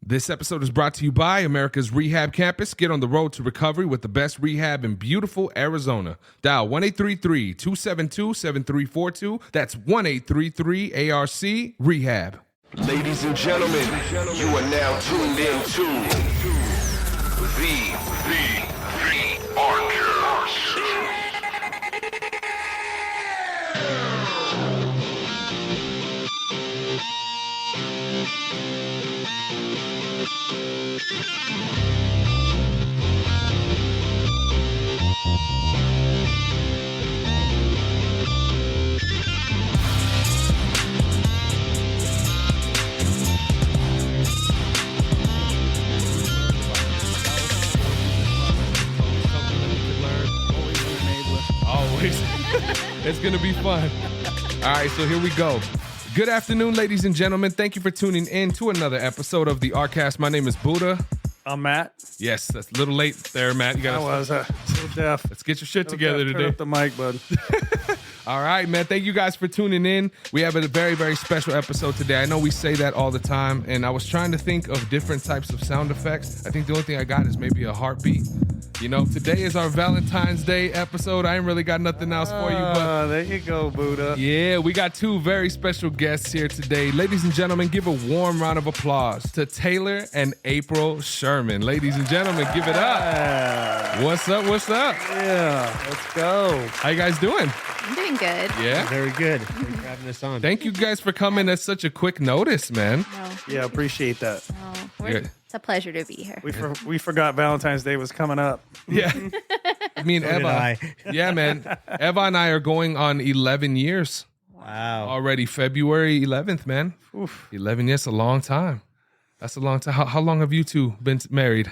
This episode is brought to you by Americas Rehab Campus. Get on the road to recovery with the best rehab in beautiful Arizona. Dial 1-833-272-7342. That's 1-833-ARC-REHAB. Ladies and gentlemen, you are now tuned in to the ARCast. Always. It's going to be fun. All right, so here we go. Good afternoon, ladies and gentlemen. Thank you for tuning in to another episode of the ARCast. My name is Buddha. I'm Matt. Yes, that's a little late there, Matt. You got. I was a little deaf. Let's get your shit together Turn today. up the mic, bud. All right, man. Thank you guys for tuning in. We have a very, very special episode today. I know we say that all the time, and I was trying to think of different types of sound effects. I think the only thing I got is maybe a heartbeat. You know, today is our Valentine's Day episode. I ain't really got nothing else for you, but there you go, Buddha. yeah, we got two very special guests here today. Ladies and gentlemen, give a warm round of applause to Taylor and April Sherman. Ladies and gentlemen, give it up. Yeah. What's up? What's up? Yeah, let's go. How you guys doing? I'm doing good. Yeah? Very good. Thanks for having us on. Thank you guys for coming at such a quick notice, man. No, Yeah, appreciate that. Yeah. it's a pleasure to be here. We forgot Valentine's Day was coming up. Yeah. Me and So did Eva. I. Yeah, man. Eva and I are going on 11 years Wow. already. February 11th, man. Oof. 11 years, a long time. That's a long time. How long have you two been married?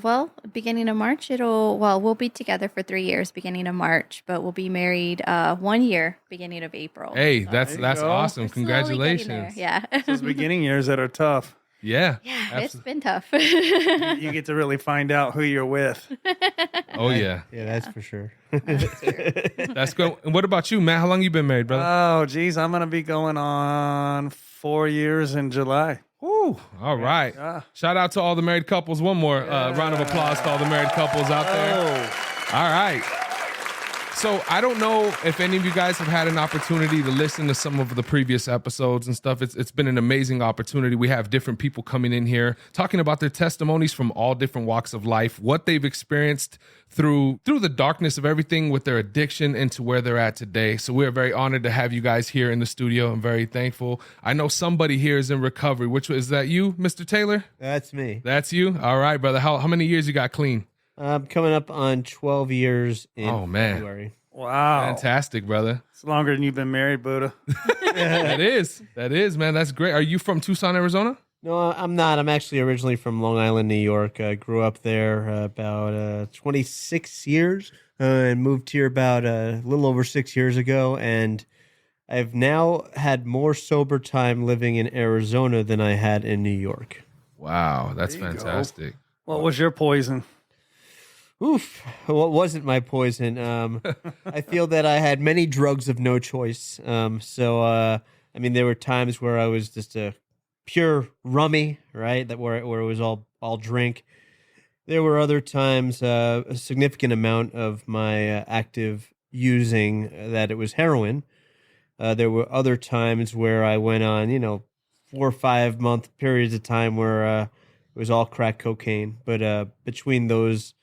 Well, beginning of March, we'll be together for 3 years, beginning of March, but we'll be married 1 year, beginning of April. Hey, So that's There you go. awesome. we're slowly getting there. Congratulations. Yeah. Those beginning years that are tough. Yeah. Yeah, it's been tough. You get to really find out who you're with. Oh, yeah. Yeah, that's for sure. That's good. And what about you, Matt? How long you been married, brother? Oh, geez, I'm going to be going on 4 years in July. Ooh, all right. Yeah. Shout out to all the married couples. One more round of applause to all the married couples out there. Oh, All right. So I don't know if any of you guys have had an opportunity to listen to some of the previous episodes and stuff. It's been an amazing opportunity. We have different people coming in here talking about their testimonies from all different walks of life, what they've experienced through the darkness of everything with their addiction and to where they're at today. So we're very honored to have you guys here in the studio. I'm very thankful. I know somebody here is in recovery. Which is that you, Mr. Taylor? That's me. That's you? All right, brother. How many years you got clean? I'm coming up on 12 years in Oh, man. February. wow. Fantastic, brother. It's longer than you've been married, Buddha. That is, man. That's great. Are you from Tucson, Arizona? No, I'm not. I'm actually originally from Long Island, New York. I grew up there about 26 years and moved here about a little over 6 years ago. And I've now had more sober time living in Arizona than I had in New York. Wow, that's There you go. fantastic. What was your poison? Oof. What wasn't my poison? I feel that I had many drugs of no choice. I mean, there were times where I was just a pure rummy, right? Where it was all drink. There were other times, a significant amount of my active using that it was heroin. There were other times where I went on, 4 or 5 month periods of time where it was all crack cocaine. But between those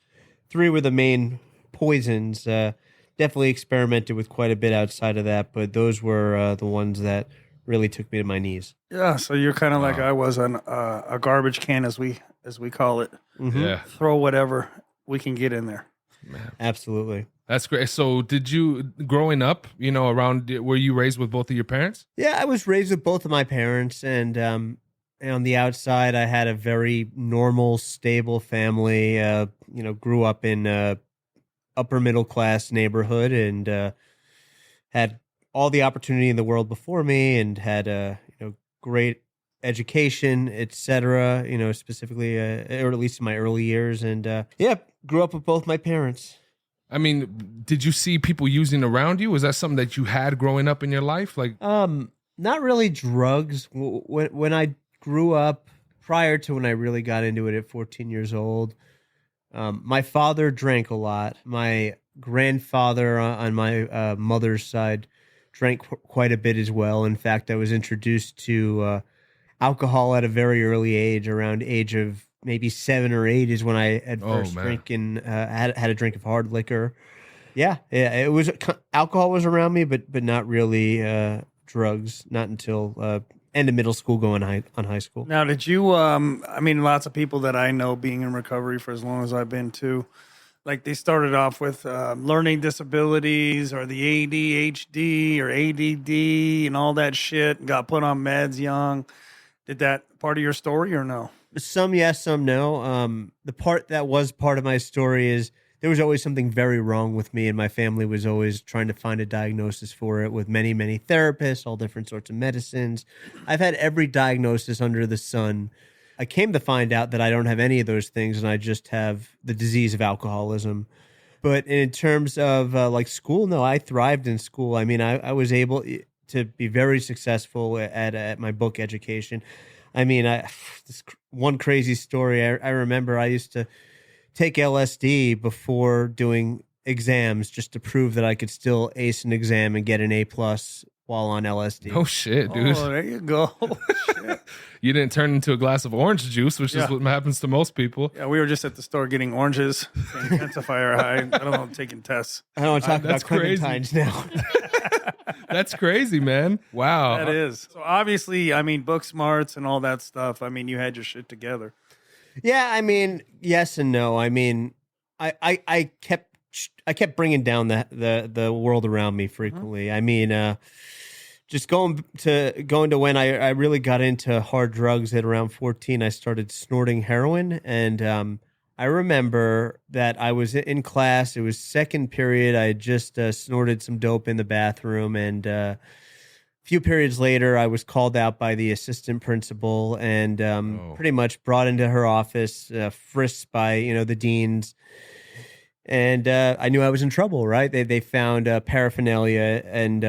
three were the main poisons. Definitely experimented with quite a bit outside of that, but those were the ones that really took me to my knees. Yeah, so you're kind of like I was on a garbage can, as we call it. Yeah, Throw whatever we can get in there. Absolutely. that's great. So, did you growing up, around? Were you raised with both of your parents? Yeah, I was raised with both of my parents, and on the outside, I had a very normal, stable family. Grew up in upper middle class neighborhood, and had all the opportunity in the world before me, and had great education, etc. Specifically, or at least in my early years, and grew up with both my parents. I mean, did you see people using around you? Was that something that you had growing up in your life? Like, Not really drugs. When I grew up, prior to when I really got into it at 14 years old. My father drank a lot. My grandfather on my mother's side drank quite a bit as well. In fact, I was introduced to alcohol at a very early age, around age of maybe 7 or 8 is when I had first drinking, had a drink of hard liquor. Yeah, it was alcohol was around me, but not really drugs. Not until end of middle school, going on high school. Now, did you? I mean, lots of people that I know being in recovery for as long as I've been too, like they started off with learning disabilities or the ADHD or ADD and all that shit, and got put on meds young. Did that part of your story or no? Some yes, some no. The part that was part of my story is there was always something very wrong with me, and my family was always trying to find a diagnosis for it with many, many therapists, all different sorts of medicines. I've had every diagnosis under the sun. I came to find out that I don't have any of those things, and I just have the disease of alcoholism. But in terms of like school, no, I thrived in school. I mean, I was able to be very successful at my book education. I mean, this one crazy story. I remember I used to take LSD before doing exams just to prove that I could still ace an exam and get an A+ while on LSD. Oh shit, dude! Oh, there you go. Shit. You didn't turn into a glass of orange juice, which is what happens to most people. Yeah, we were just at the store getting oranges, intensifier high. I don't know, taking tests. I don't want to talk about That's crazy. clementines now. That's crazy, man. Wow. That is. So obviously, I mean, book smarts and all that stuff. I mean, you had your shit together. Yeah, I mean, yes and no. I mean, I kept bringing down the world around me frequently. I mean, just going to when I really got into hard drugs at around 14, I started snorting heroin, and I remember that I was in class. It was second period. I had just snorted some dope in the bathroom, and a few periods later, I was called out by the assistant principal and pretty much brought into her office, frisked by the deans. And I knew I was in trouble, right? They found paraphernalia, and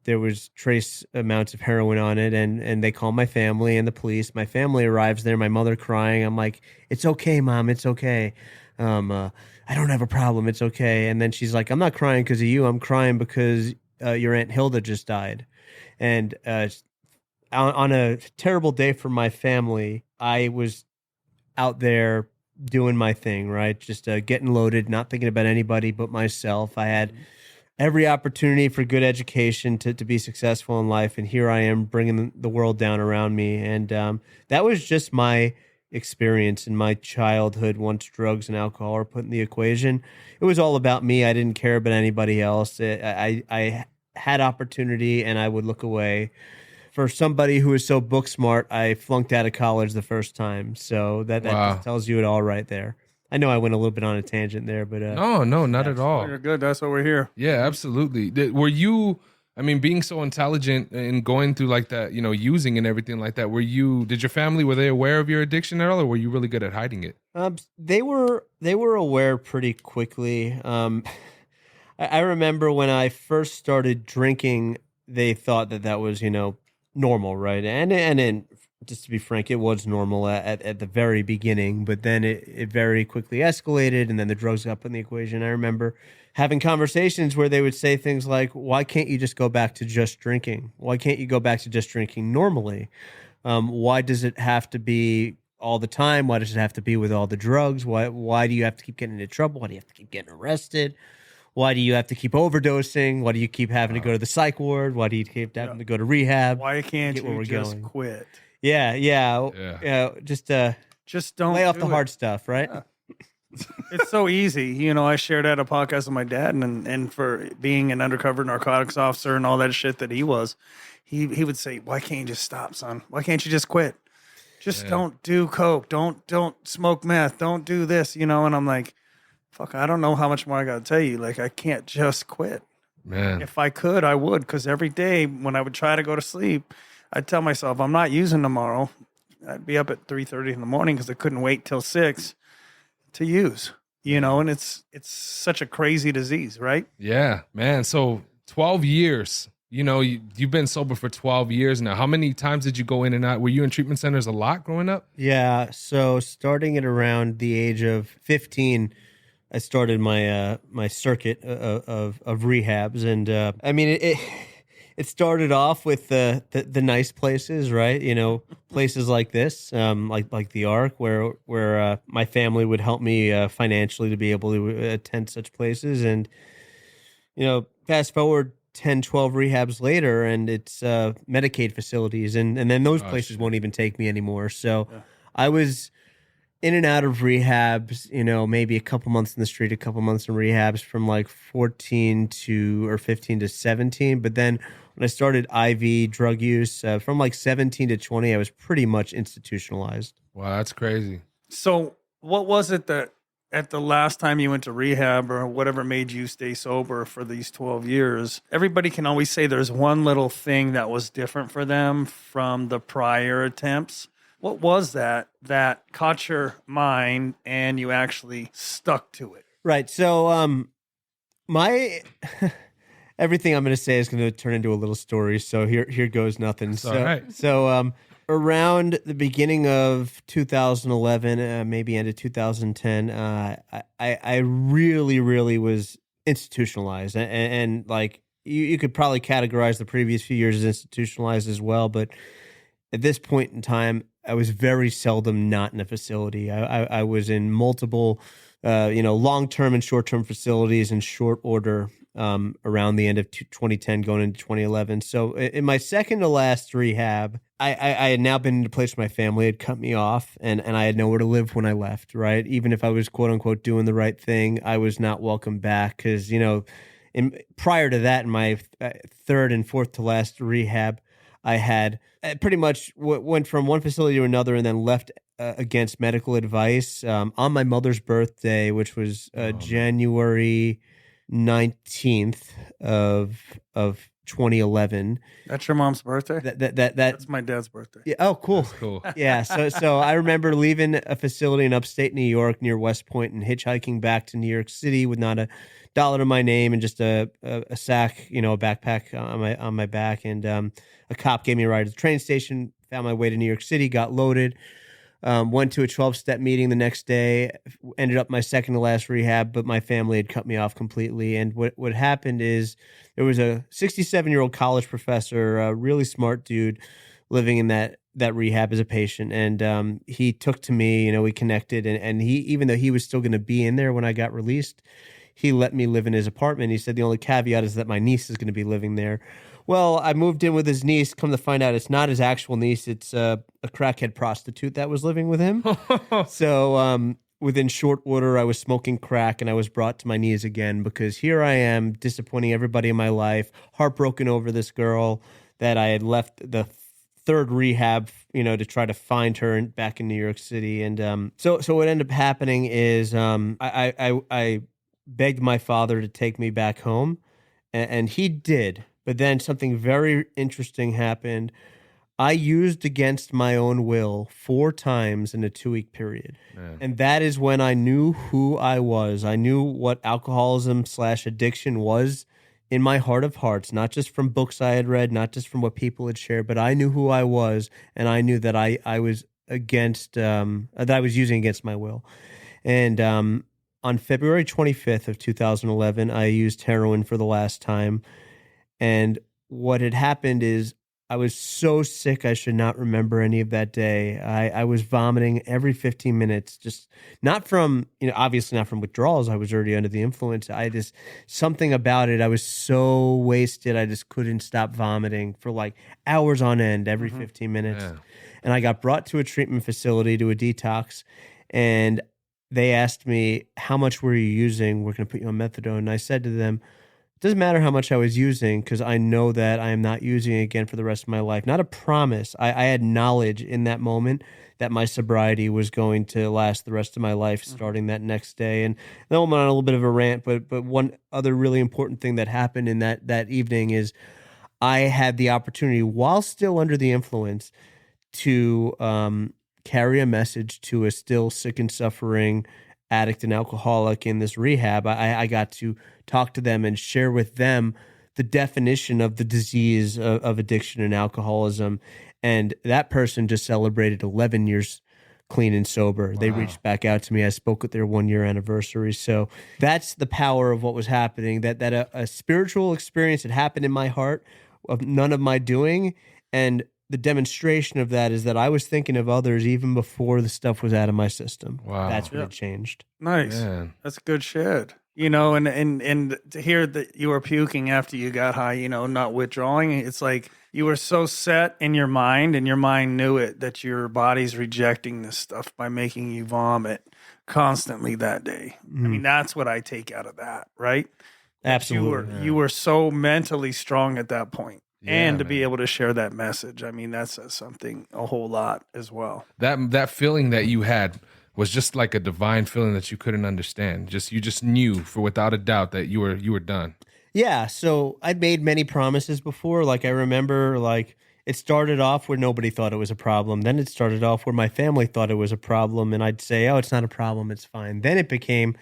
there was trace amounts of heroin on it, and they called my family and the police. My family arrives there, my mother crying. I'm like, "It's okay, Mom, it's okay. I don't have a problem, it's okay." And then she's like, "I'm not crying because of you. I'm crying because your Aunt Hilda just died." And on a terrible day for my family, I was out there doing my thing, right? Just getting loaded, not thinking about anybody but myself. I had every opportunity for good education to be successful in life. And here I am bringing the world down around me. And that was just my experience in my childhood once drugs and alcohol were put in the equation. It was all about me. I didn't care about anybody else. I had opportunity and I would look away. For somebody who is so book smart, I flunked out of college the first time. So that just tells you it all right there. I know I went a little bit on a tangent there, but no, not at all. You're good. That's why we're here. Yeah, absolutely. Were you? I mean, being so intelligent and going through like that, using and everything like that. Did your family, were they aware of your addiction at all, or were you really good at hiding it? They were aware pretty quickly. I remember when I first started drinking, they thought that was normal, right? And just to be frank, it was normal at the very beginning, but then it very quickly escalated, and then the drugs got put in the equation. I remember having conversations where they would say things like, "Why can't you just go back to just drinking? Why can't you go back to just drinking normally? Why does it have to be all the time? Why does it have to be with all the drugs? Why do you have to keep getting into trouble? Why do you have to keep getting arrested? Why do you have to keep overdosing? Why do you keep having to go to the psych ward? Why do you keep having to go to rehab? Why can't you just quit? Yeah. Just don't lay off the hard stuff, right? Yeah. It's so easy. I shared at a podcast with my dad, and for being an undercover narcotics officer and all that shit that he was, he would say, "Why can't you just stop, son? Why can't you just quit? Just don't do coke. Don't smoke meth. Don't do this." And I'm like, fuck, I don't know how much more I got to tell you. Like, I can't just quit. Man. If I could, I would. Because every day when I would try to go to sleep, I'd tell myself, I'm not using tomorrow. I'd be up at 3:30 in the morning because I couldn't wait till 6 to use. And it's such a crazy disease, right? Yeah, man. So 12 years you've been sober for 12 years now. How many times did you go in and out? Were you in treatment centers a lot growing up? Yeah. So starting at around the age of 15, I started my circuit of rehabs, and I mean it started off with the nice places, right? Places like this, like the Arc, where my family would help me financially to be able to attend such places, and fast forward 10, 12 rehabs later, and it's Medicaid facilities, and then those places won't even take me anymore. So I was in and out of rehabs, maybe a couple months in the street, a couple months in rehabs from like 14 or 15 to 17. But then when I started IV drug use from like 17 to 20, I was pretty much institutionalized. Wow, that's crazy. So what was it that at the last time you went to rehab or whatever made you stay sober for these 12 years, everybody can always say there's one little thing that was different for them from the prior attempts. What was that caught your mind and you actually stuck to it? Right. So my everything I'm going to say is going to turn into a little story. So here goes nothing. That's all right. So around the beginning of 2011, maybe end of 2010, I really, really was institutionalized, and like you could probably categorize the previous few years as institutionalized as well. But at this point in time, I was very seldom not in a facility. I was in multiple, long-term and short-term facilities in short order around the end of 2010, going into 2011. So in my second to last rehab, I had now been in a place where my family had cut me off, and I had nowhere to live when I left, right? Even if I was, quote-unquote, doing the right thing, I was not welcome back because, prior to that, in my third and fourth to last rehab, I had pretty much went from one facility to another and then left against medical advice on my mother's birthday, which was January 19th of 2011. That's your mom's birthday? That's my dad's birthday. Yeah. Oh, cool. That's cool. Yeah. So I remember leaving a facility in upstate New York near West Point and hitchhiking back to New York City with not a dollar to my name and just a sack, a backpack on my back. And a cop gave me a ride to the train station, found my way to New York City, got loaded, went to a 12-step meeting the next day, ended up my second to last rehab, but my family had cut me off completely. And what happened is there was a 67-year-old college professor, a really smart dude, living in that rehab as a patient. And he took to me, we connected. And he, even though he was still going to be in there when I got released, he let me live in his apartment. He said the only caveat is that my niece is going to be living there. Well, I moved in with his niece. Come to find out, it's not his actual niece. It's a crackhead prostitute that was living with him. So within short order, I was smoking crack and I was brought to my knees again because here I am disappointing everybody in my life, heartbroken over this girl that I had left the third rehab, to try to find her back in New York City. And so what ended up happening is I begged my father to take me back home, and he did. But then something very interesting happened. I used against my own will 4 times in a 2-week period. Man. And that is when I knew who I was. I knew what alcoholism/addiction was in my heart of hearts, not just from books I had read, not just from what people had shared, but I knew who I was, and I knew that I was that I was using against my will. And on February 25th of 2011, I used heroin for the last time. And what had happened is I was so sick I should not remember any of that day. I was vomiting every 15 minutes, just not from, obviously not from withdrawals. I was already under the influence. Something about it, I was so wasted, I just couldn't stop vomiting for like hours on end every 15 minutes. Yeah. And I got brought to a treatment facility, to a detox, and they asked me, how much were you using? We're going to put you on methadone. And I said to them, it doesn't matter how much I was using because I know that I am not using it again for the rest of my life. Not a promise. I had knowledge in that moment that my sobriety was going to last the rest of my life starting that next day. And then I went on a little bit of a rant, but one other really important thing that happened in that evening is I had the opportunity, while still under the influence, to carry a message to a still sick and suffering addict and alcoholic in this rehab. I got to talk to them and share with them the definition of the disease of addiction and alcoholism. And that person just celebrated 11 years clean and sober. Wow. They reached back out to me. I spoke at their 1 year anniversary. So that's the power of what was happening, that a spiritual experience had happened in my heart of none of my doing. And the demonstration of that is that I was thinking of others even before the stuff was out of my system. Wow. That's when it changed. Nice. Man. That's good shit. You know, and to hear that you were puking after you got high, you know, not withdrawing, it's like you were so set in your mind, and your mind knew it, that your body's rejecting this stuff by making you vomit constantly that day. I mean, that's what I take out of that, right? Absolutely. You were so mentally strong at that point. Yeah, and to man. be able to share that message, I mean, that says something a whole lot as well. That feeling that you had was just like a divine feeling that you couldn't understand. You just knew for without a doubt that you were done. Yeah, so I'd made many promises before. Like I remember, like it started off where nobody thought it was a problem. Then it started off where my family thought it was a problem, and I'd say, "Oh, it's not a problem. It's fine." Then it became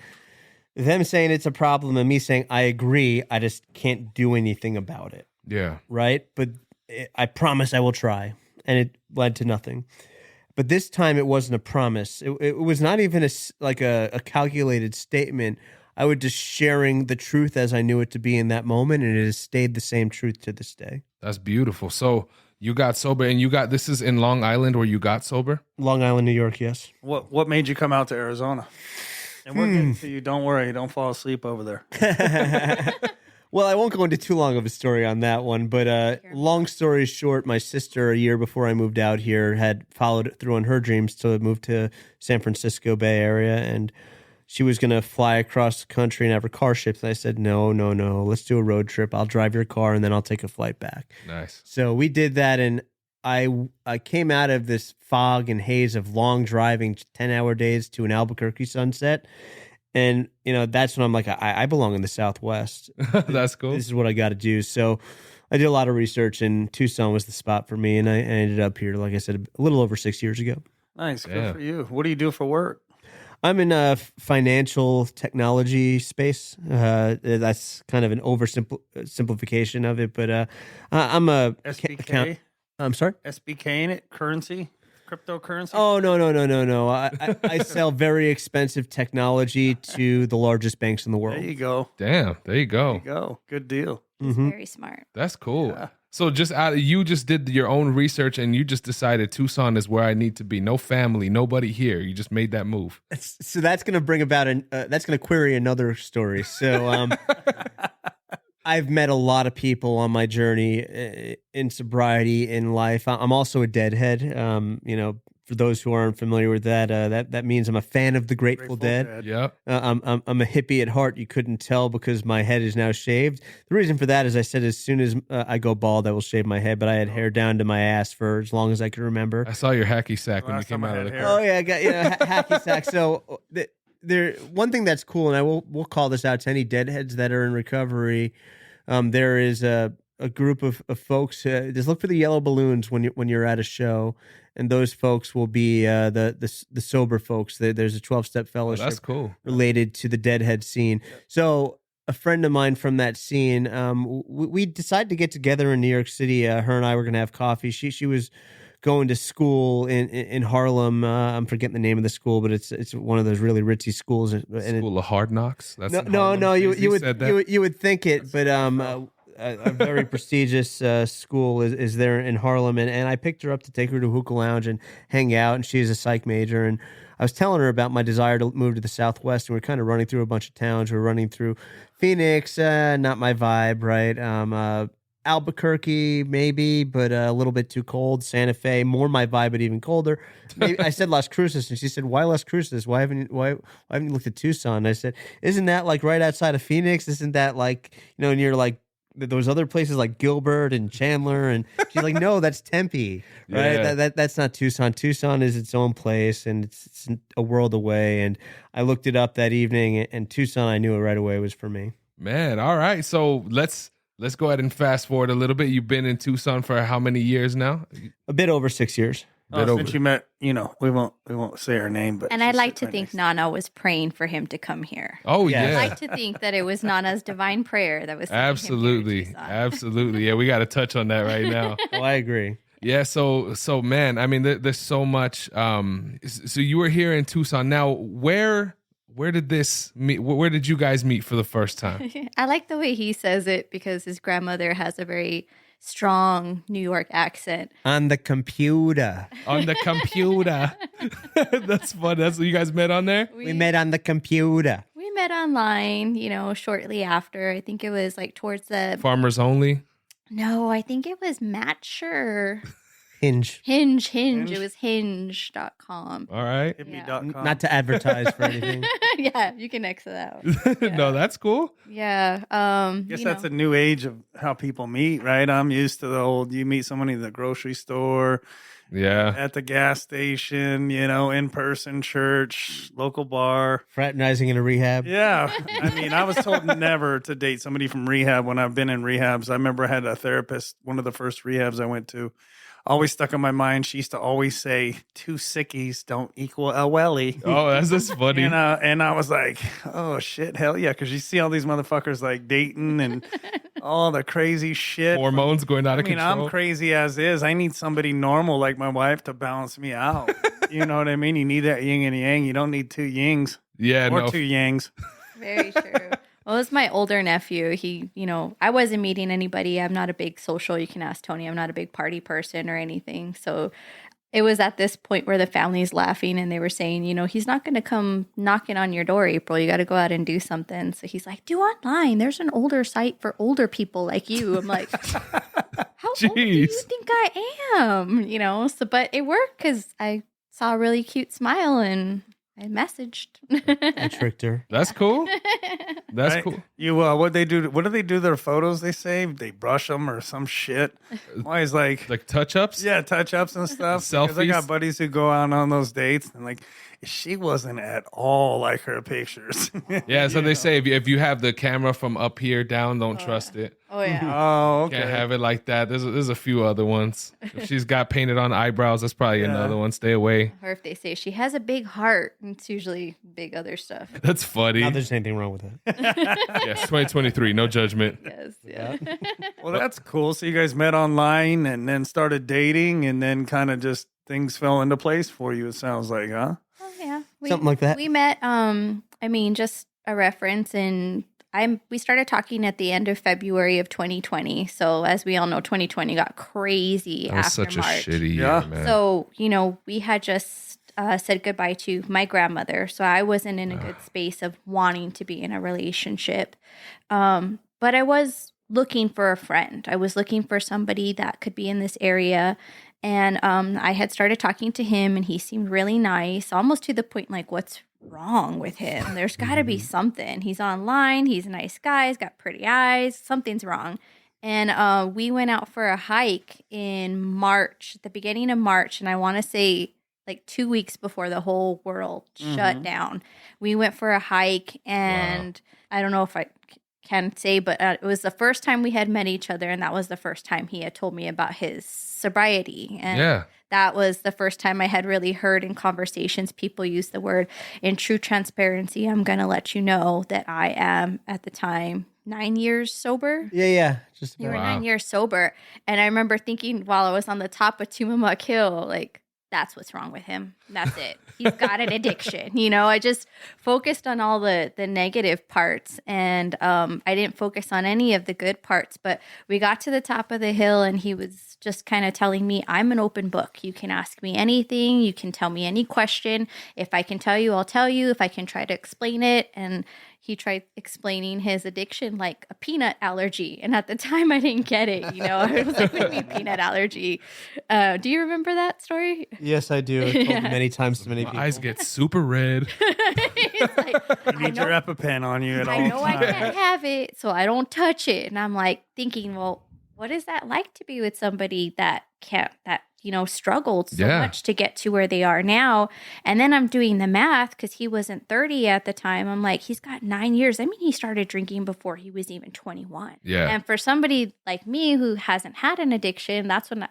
them saying it's a problem and me saying, "I agree. I just can't do anything about it." Yeah. Right? But I promise I will try. And it led to nothing. But this time it wasn't a promise. It was not even a calculated statement. I was just sharing the truth as I knew it to be in that moment, and it has stayed the same truth to this day. That's beautiful. So you got sober, and this is in Long Island where you got sober? Long Island, New York, yes. What made you come out to Arizona? And we're getting to you. Don't worry. Don't fall asleep over there. Well, I won't go into too long of a story on that one, but long story short, my sister, a year before I moved out here, had followed through on her dreams to move to San Francisco Bay Area, and she was going to fly across the country and have her car shipped. And I said, no, let's do a road trip. I'll drive your car, and then I'll take a flight back. Nice. So we did that, and I came out of this fog and haze of long driving, 10-hour days to an Albuquerque sunset. And, you know, that's when I'm like, I belong in the Southwest. That's cool. This is what I got to do. So I did a lot of research, and Tucson was the spot for me. And I ended up here, like I said, a little over 6 years ago. Nice. Good Yeah. for you. What do you do for work? I'm in a financial technology space. That's kind of an oversimplification of it. But I'm a SBK? I'm sorry? SBK in it? Currency? Cryptocurrency? Oh, no. I sell very expensive technology to the largest banks in the world. There you go. Damn. There you go. There you go. Good deal. He's very smart. That's cool. Yeah. So you just did your own research and you just decided Tucson is where I need to be. No family, nobody here. You just made that move. So that's going to bring about that's going to query another story. So I've met a lot of people on my journey in sobriety in life. I'm also a deadhead. You know, for those who aren't familiar with that, that means I'm a fan of the Grateful Dead. Yep. I'm a hippie at heart. You couldn't tell because my head is now shaved. The reason for that is I said as soon as I go bald, I will shave my head. But I had hair down to my ass for as long as I could remember. I saw your hacky sack when you Last came time I out of had the hair. car. Oh yeah, I got hacky sack. So there, one thing that's cool, and we'll call this out to any deadheads that are in recovery. There is a group of folks. Just look for the yellow balloons when you're at a show, and those folks will be the sober folks. There's a 12-step fellowship. That's cool. Related to the deadhead scene. So a friend of mine from that scene, we decided to get together in New York City. Her and I were going to have coffee. She was going to school in Harlem. I'm forgetting the name of the school, but it's one of those really ritzy schools. School of Hard Knocks. That's in No. Harlem. You would think it, but a very prestigious school is there in Harlem, and I picked her up to take her to Hookah Lounge and hang out. And she's a psych major, and I was telling her about my desire to move to the Southwest, and we're kind of running through a bunch of towns. We're running through Phoenix, not my vibe, right? Albuquerque, maybe, but a little bit too cold. Santa Fe, more my vibe, but even colder. Maybe, I said Las Cruces, and she said, "Why Las Cruces? Why haven't you looked at Tucson?" And I said, "Isn't that like right outside of Phoenix? Isn't that like near like those other places like Gilbert and Chandler?" And she's like, "No, that's Tempe, right? Yeah. That's not Tucson. Tucson is its own place, and it's a world away." And I looked it up that evening, and Tucson, I knew it right away was for me. Man, all right. So let's go ahead and fast forward a little bit. You've been in Tucson for how many years now? A bit over 6 years. Since you met, we won't say her name, but And I'd like to think Nana was praying for him to come here. Oh Yes. yeah. I'd like to think that it was Nana's divine prayer that was sending him here to Absolutely. Tucson. Absolutely. Yeah, we got to touch on that right now. Oh, I agree. Yeah, so man, I mean, there's so much. So you were here in Tucson. Now, where did this meet? Where did you guys meet for the first time? I like the way he says it because his grandmother has a very strong New York accent. On the computer. On the computer. That's fun. That's what you guys met on there. We met on the computer. We met online, shortly after. I think it was like towards the. Farmers only. No, I think it was Matcher. Hinge. Hinge. It was hinge.com. All right. Hippie.com. Not to advertise for anything. Yeah, you can exit out. No, that's cool. Yeah. Guess that's a new age of how people meet, right? I'm used to the old, you meet somebody in the grocery store, Yeah. at the gas station, in person, church, local bar. Fraternizing in a rehab. Yeah. I mean, I was told never to date somebody from rehab when I've been in rehabs. I remember I had a therapist, one of the first rehabs I went to, always stuck in my mind. She used to always say, 2 sickies don't equal a welly. Oh, that's just funny. And I was like, oh, shit, hell yeah. Because you see all these motherfuckers like dating and all the crazy shit. Hormones going out of control. I'm crazy as is. I need somebody normal like my wife to balance me out. You know what I mean? You need that yin and yang. You don't need 2 yings Yeah, or no. 2 yangs. Very true. Well, it's my older nephew. He, I wasn't meeting anybody. I'm not a big social. You can ask Tony. I'm not a big party person or anything. So it was at this point where the family's laughing and they were saying, he's not going to come knocking on your door, April. You got to go out and do something. So he's like, do online. There's an older site for older people like you. I'm like, how old do you Jeez. think I am? So, but it worked because I saw a really cute smile and I messaged. I tricked her. That's cool. That's Right? cool. You, what they do? What do they do? Their photos they save? They brush them or some shit. Always like Like touch-ups? yeah, touch ups and stuff. Because I got Selfies? buddies who go out on those dates and like she wasn't at all like her pictures. Yeah, so they say if you have the camera from up here down, don't trust it. Oh, yeah. Oh, okay. Can't have it like that. There's a few other ones. If she's got painted on eyebrows, that's probably another one. Stay away. Or if they say she has a big heart, it's usually big other stuff. That's funny. Not there's anything wrong with it. Yes, 2023, no judgment. Yes, yeah. Well, that's cool. So you guys met online and then started dating, and then kind of just things fell into place for you. It sounds like, huh? Oh, yeah. Something like that. We met, just a reference, and we started talking at the end of February of 2020. So as we all know, 2020 got crazy That was after such March. a shitty Yeah. year, man. So, we had just said goodbye to my grandmother. So I wasn't in a good space of wanting to be in a relationship. But I was looking for a friend. I was looking for somebody that could be in this area. And I had started talking to him, and he seemed really nice, almost to the point like, what's wrong with him? There's got to be something. He's online. He's a nice guy. He's got pretty eyes. Something's wrong. And we went out for a hike in March, at the beginning of March. And I want to say like 2 weeks before the whole world shut down. We went for a hike, and I don't know if I can say, but it was the first time we had met each other. And that was the first time he had told me about his sobriety. And Yeah. that was the first time I had really heard in conversations people use the word, in true transparency, I'm going to let you know that I am at the time 9 years sober. Yeah. Just You were about. 9 years sober. And I remember thinking while I was on the top of Tumamuck Hill, like, that's what's wrong with him. That's it. He's got an addiction. I just focused on all the negative parts, and I didn't focus on any of the good parts. But we got to the top of the hill, and he was just kind of telling me, I'm an open book. You can ask me anything. You can tell me any question. If I can tell you, I'll tell you. If I can try to explain it. And he tried explaining his addiction like a peanut allergy. And at the time, I didn't get it. I was like, what do you mean peanut allergy? Do you remember that story? Yes, I do. I've told it many times to many My people. eyes get super red. It's like, You need your EpiPen on you at all I know I times. can't have it, so I don't touch it. And I'm like thinking, well, what is that like to be with somebody that struggled so Yeah. much to get to where they are now. And then I'm doing the math because he wasn't 30 at the time. I'm like, he's got 9 years. I mean, he started drinking before he was even 21. Yeah. And for somebody like me who hasn't had an addiction, that's when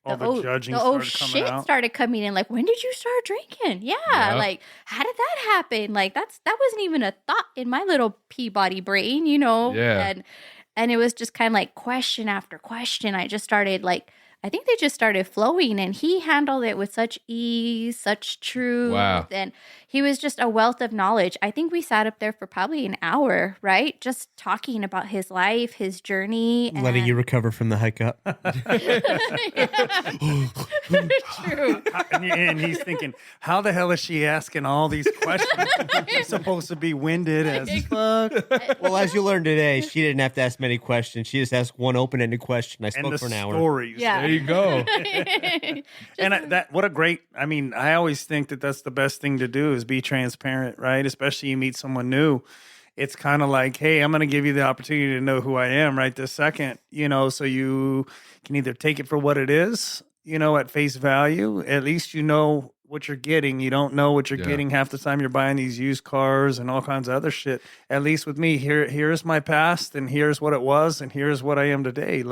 All the judging started coming shit out. started coming in. Like, when did you start drinking? Yeah. Yeah. Like, how did that happen? Like, that wasn't even a thought in my little Peabody brain, Yeah. And it was just kind of like question after question. I just started I think they just started flowing, and he handled it with such ease, such truth. Wow. And he was just a wealth of knowledge. I think we sat up there for probably an hour, right? Just talking about his life, his journey. Letting you recover from the hiccup. True. And he's thinking, how the hell is she asking all these questions? She's supposed to be winded as fuck. Well, as you learned today, she didn't have to ask many questions. She just asked one open-ended question. I And spoke the for an hour. stories. Yeah. There you go. And I always think that that's the best thing to do is be transparent, right? Especially you meet someone new. It's kind of like, hey, I'm going to give you the opportunity to know who I am right this second, so you can either take it for what it is, at face value. At least you know what you're getting. You don't know what you're Yeah. getting half the time you're buying these used cars and all kinds of other shit. At least with me, here's my past and here's what it was and here's what I am today.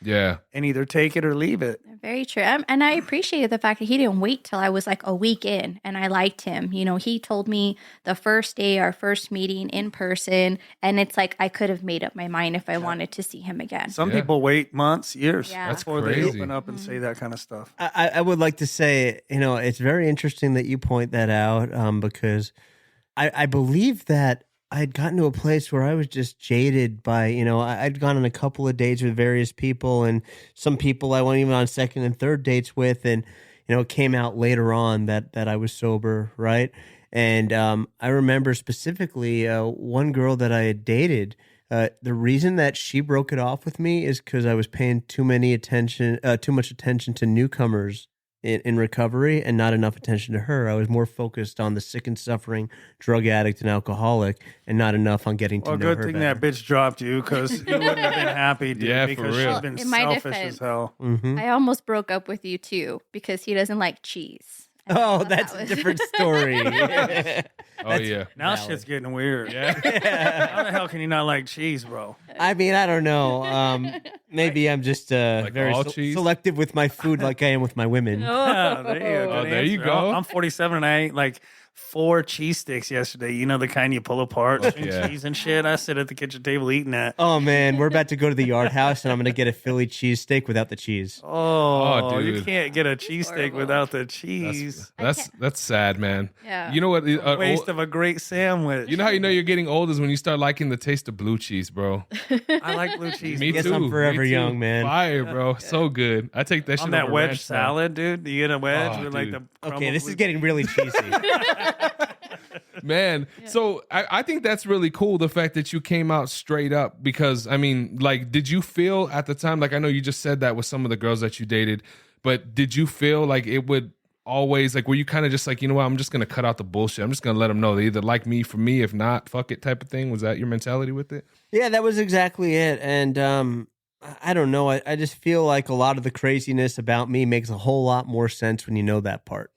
Yeah. And either take it or leave it. Very true. And I appreciated the fact that he didn't wait till I was like a week in and I liked him. He told me the first day, our first meeting in person, and it's like I could have made up my mind if I wanted to see him again. Some Yeah. people wait months, years Yeah. That's before they crazy. open up and say that kind of stuff. I would like to say, it's very interesting that you point that out because I believe that I had gotten to a place where I was just jaded by, I'd gone on a couple of dates with various people and some people I went even on second and third dates with. And, it came out later on that I was sober, right? And I remember specifically one girl that I had dated. The reason that she broke it off with me is because I was paying too much attention to newcomers in recovery and not enough attention to her. I was more focused on the sick and suffering drug addict and alcoholic and not enough on getting to Well, know good her thing better. that bitch dropped you because you wouldn't have been happy, dude, Yeah, for because real. she's been In my selfish defense, as hell. Mhm. I almost broke up with you too because he doesn't like cheese. I Oh, thought that that's a was- different story. Oh, yeah. Now Valid. shit's getting weird. Yeah. How the hell can you not like cheese, bro? I mean, I don't know. Maybe I'm just very all cheese? selective with my food like I am with my women. Yeah, there you go. Oh, Good there you answer. go. I'm 47 and I ate like 4 cheese sticks yesterday. You know, the kind you pull apart, string yeah. cheese and shit. I sit at the kitchen table eating that. Oh, man, we're about to go to the Yard House, and I'm going to get a Philly cheesesteak without the cheese. Oh, you dude. can't get a cheesesteak horrible. without the cheese. That's sad, man. Yeah. You know what? Waste of a great sandwich. You know how you know you're getting old is when you start liking the taste of blue cheese, bro. I like blue cheese. Me Guess too. I'm forever Me too. young, man. Fire, bro. So good. I take that shit On that over wedge ranch now. salad, dude. You get a wedge Oh, with like dude. the crumbled Okay, this is blue- getting really cheesy. Man, so I think that's really cool, the fact that you came out straight up, because I mean, like, did you feel at the time, like, I know you just said that with some of the girls that you dated, but did you feel like it would always, like, were you kind of just like, you know what, I'm just going to cut out the bullshit. I'm just going to let them know they either like me for me, if not, fuck it type of thing. Was that your mentality with it? Yeah, that was exactly it. And I don't know. I just feel like a lot of the craziness about me makes a whole lot more sense when you know that part.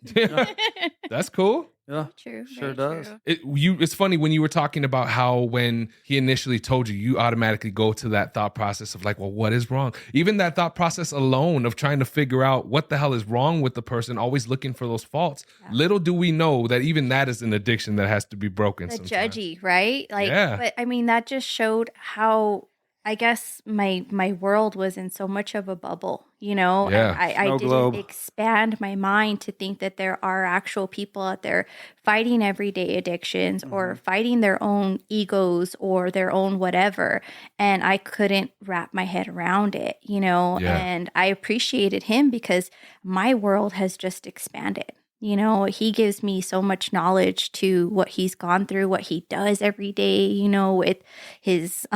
That's cool. Yeah, True. sure very does. true. It's funny when you were talking about how when he initially told you, you automatically go to that thought process of like, well, what is wrong? Even that thought process alone of trying to figure out what the hell is wrong with the person, always looking for those faults. Yeah. Little do we know that even that is an addiction that has to be broken. The sometimes. judgy, right? Like, Yeah. but I mean, that just showed how I guess my world was in so much of a bubble, you know? Yeah. And I Snow didn't globe. expand my mind to think that there are actual people out there fighting everyday addictions or fighting their own egos or their own whatever. And I couldn't wrap my head around it, you know? Yeah. And I appreciated him because my world has just expanded. You know, he gives me so much knowledge to what he's gone through, what he does every day, you know, with his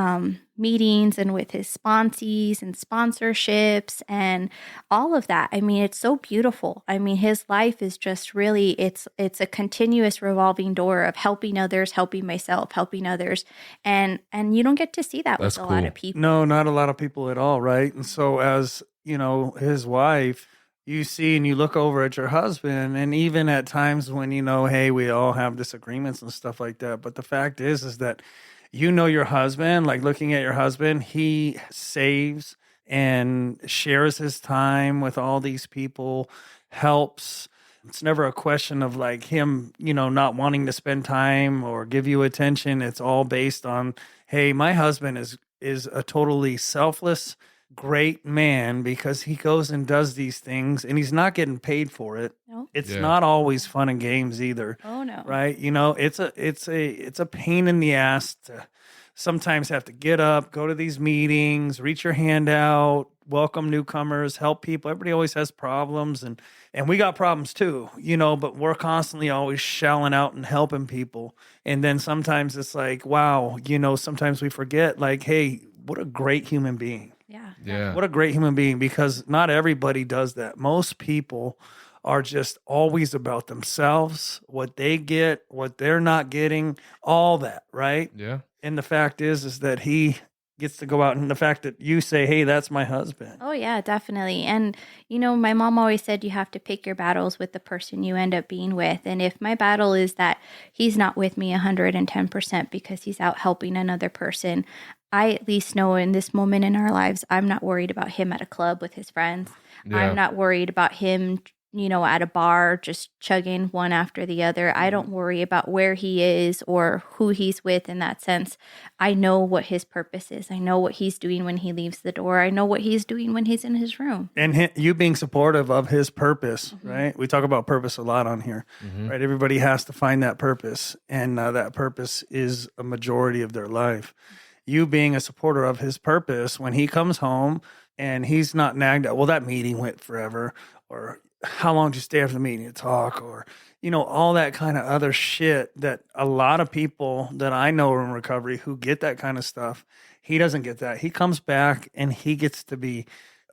meetings and with his sponsees and sponsorships and all of that. I mean, it's so beautiful. I mean, his life is just really, it's a continuous revolving door of helping others, helping myself, helping others. And you don't get to see that That's with a lot cool. of people. No, not a lot of people at all, right? And so as, his wife, you see and you look over at your husband, and even at times when, hey, we all have disagreements and stuff like that. But the fact is that your husband, like looking at your husband, he saves and shares his time with all these people, helps. It's never a question of like him, not wanting to spend time or give you attention. It's all based on, hey, my husband is a totally selfless, great man because he goes and does these things and he's not getting paid for it. No. It's Yeah. not always fun and games either. Oh no. Right? It's a pain in the ass to sometimes have to get up, go to these meetings, reach your hand out, welcome newcomers, help people. Everybody always has problems and we got problems too, but we're constantly always shelling out and helping people. And then sometimes it's like, wow, sometimes we forget like, hey, what a great human being. Yeah. Yeah. What a great human being, because not everybody does that. Most people are just always about themselves, what they get, what they're not getting, all that, right? Yeah. And the fact is that he gets to go out, and the fact that you say, hey, that's my husband. Oh, yeah, definitely. And, my mom always said you have to pick your battles with the person you end up being with. And if my battle is that he's not with me 110% because he's out helping another person, I at least know in this moment in our lives, I'm not worried about him at a club with his friends. Yeah. I'm not worried about him, at a bar just chugging one after the other. I don't worry about where he is or who he's with in that sense. I know what his purpose is. I know what he's doing when he leaves the door. I know what he's doing when he's in his room. And you being supportive of his purpose, right? We talk about purpose a lot on here, right? Everybody has to find that purpose, and that purpose is a majority of their life. You being a supporter of his purpose, when he comes home and he's not nagged at, well, that meeting went forever, or how long did you stay after the meeting to talk, or, all that kind of other shit that a lot of people that I know are in recovery who get that kind of stuff. He doesn't get that. He comes back and he gets to be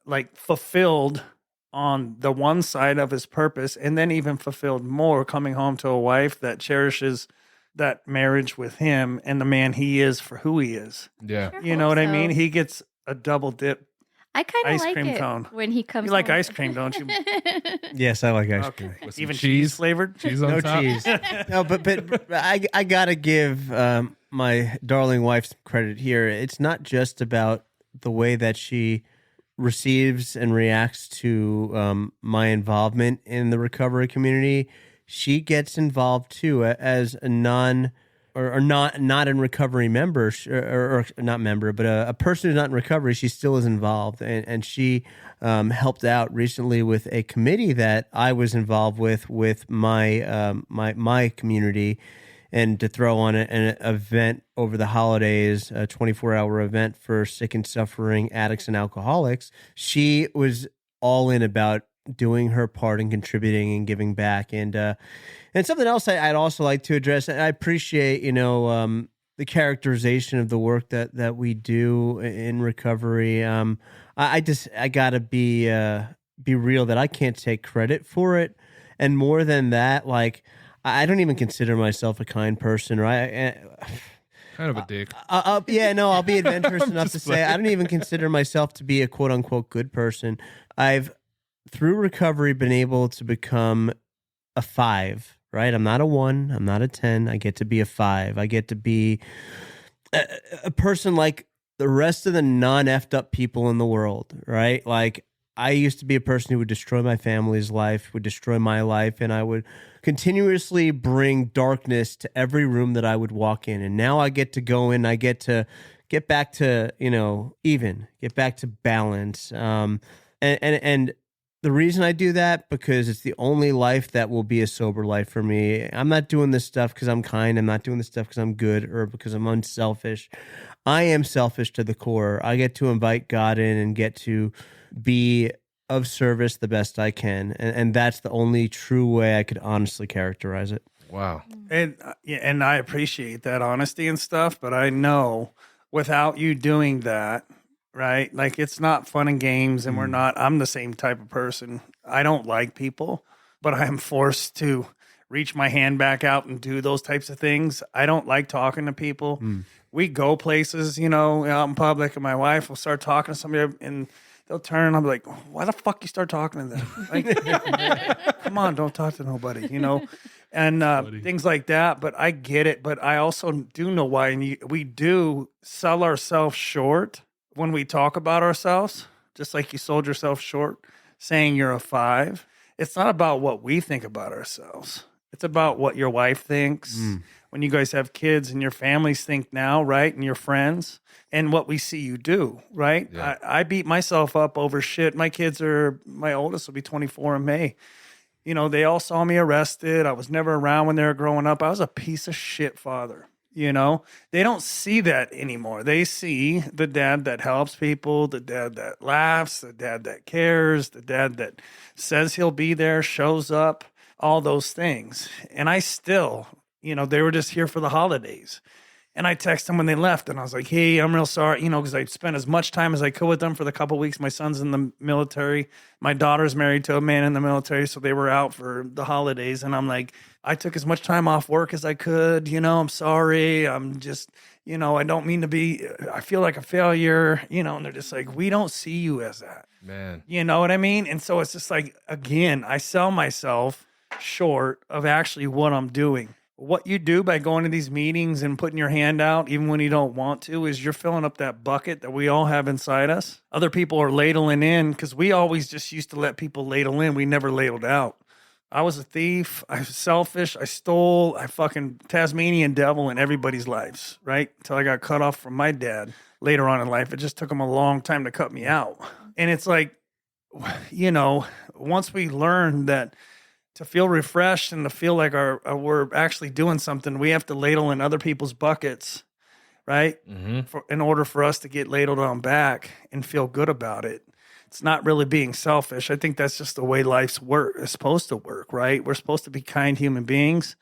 like fulfilled on the one side of his purpose, and then even fulfilled more coming home to a wife that cherishes that marriage with him and the man he is for who he is. Yeah. Sure You hope know what I so. mean? He gets a double dip. I kind of ice like cream it cone. when he comes You like home. ice cream, don't you? Yes, I like ice cream. Okay. With some Even cheese? cheese flavored? Cheese on No top. cheese. No, but I gotta give my darling wife some credit here. It's not just about the way that she receives and reacts to my involvement in the recovery community. She gets involved too as a not in recovery member, or not member, but a person who's not in recovery. She still is involved, and she helped out recently with a committee that I was involved with my my community, and to throw on an event over the holidays, a 24-hour event for sick and suffering addicts and alcoholics. She was all in about doing her part and contributing and giving back. And something else I'd also like to address, I appreciate, the characterization of the work that we do in recovery. I gotta be real that I can't take credit for it. And more than that, like, I don't even consider myself a kind person, right? Kind of a dick. I'll be adventurous enough to just say I don't even consider myself to be a quote unquote good person. I've, through recovery, been able to become a 5, right? I'm not a 1, I'm not a 10. I get to be a 5. I get to be a person like the rest of the non-effed up people in the world, right? Like, I used to be a person who would destroy my family's life, would destroy my life, and I would continuously bring darkness to every room that I would walk in. And now I get to go in, I get to get back to, get back to balance. And the reason I do that, because it's the only life that will be a sober life for me. I'm not doing this stuff because I'm kind. I'm not doing this stuff because I'm good or because I'm unselfish. I am selfish to the core. I get to invite God in and get to be of service the best I can. And that's the only true way I could honestly characterize it. Wow. And I appreciate that honesty and stuff, but I know without you doing that, right? Like, it's not fun and games, and I'm the same type of person. I don't like people, but I am forced to reach my hand back out and do those types of things. I don't like talking to people. We go places, out in public, and my wife will start talking to somebody, and they'll turn and I'll be like, why the fuck you start talking to them? Like, come on, don't talk to nobody, you know? And things like that. But I get it. But I also do know why. And we do sell ourselves short when we talk about ourselves, just like you sold yourself short saying you're a 5. It's not about what we think about ourselves. It's about what your wife thinks. When you guys have kids and your families think now, right? And your friends and what we see you do, right? Yeah. I beat myself up over shit. My oldest will be 24 in May. You know, they all saw me arrested. I was never around when they were growing up. I was a piece of shit father. You know, they don't see that anymore. They see the dad that helps people, the dad that laughs, the dad that cares, the dad that says he'll be there, shows up, all those things. And I still, you know, they were just here for the holidays. And I texted them when they left and I was like, hey, I'm real sorry, you know, because I spent as much time as I could with them for the couple of weeks. My son's in the military. My daughter's married to a man in the military. So they were out for the holidays. And I'm like, I took as much time off work as I could. You know, I'm sorry. I'm just, you know, I don't mean to be, I feel like a failure, you know, and they're just like, we don't see you as that. Man. You know what I mean? And so it's just like, again, I sell myself short of actually what I'm doing. What you do by going to these meetings and putting your hand out, even when you don't want to, is you're filling up that bucket that we all have inside us. Other people are ladling in because we always just used to let people ladle in. We never ladled out. I was a thief. I was selfish. I stole. I fucking Tasmanian devil in everybody's lives, right? Until I got cut off from my dad later on in life. It just took him a long time to cut me out. And it's like, you know, once we learn that to feel refreshed and to feel like we're actually doing something, we have to ladle in other people's buckets, right? In order for us to get ladled on back and feel good about it. It's not really being selfish. I think that's just the way life's is supposed to work, right? We're supposed to be kind human beings,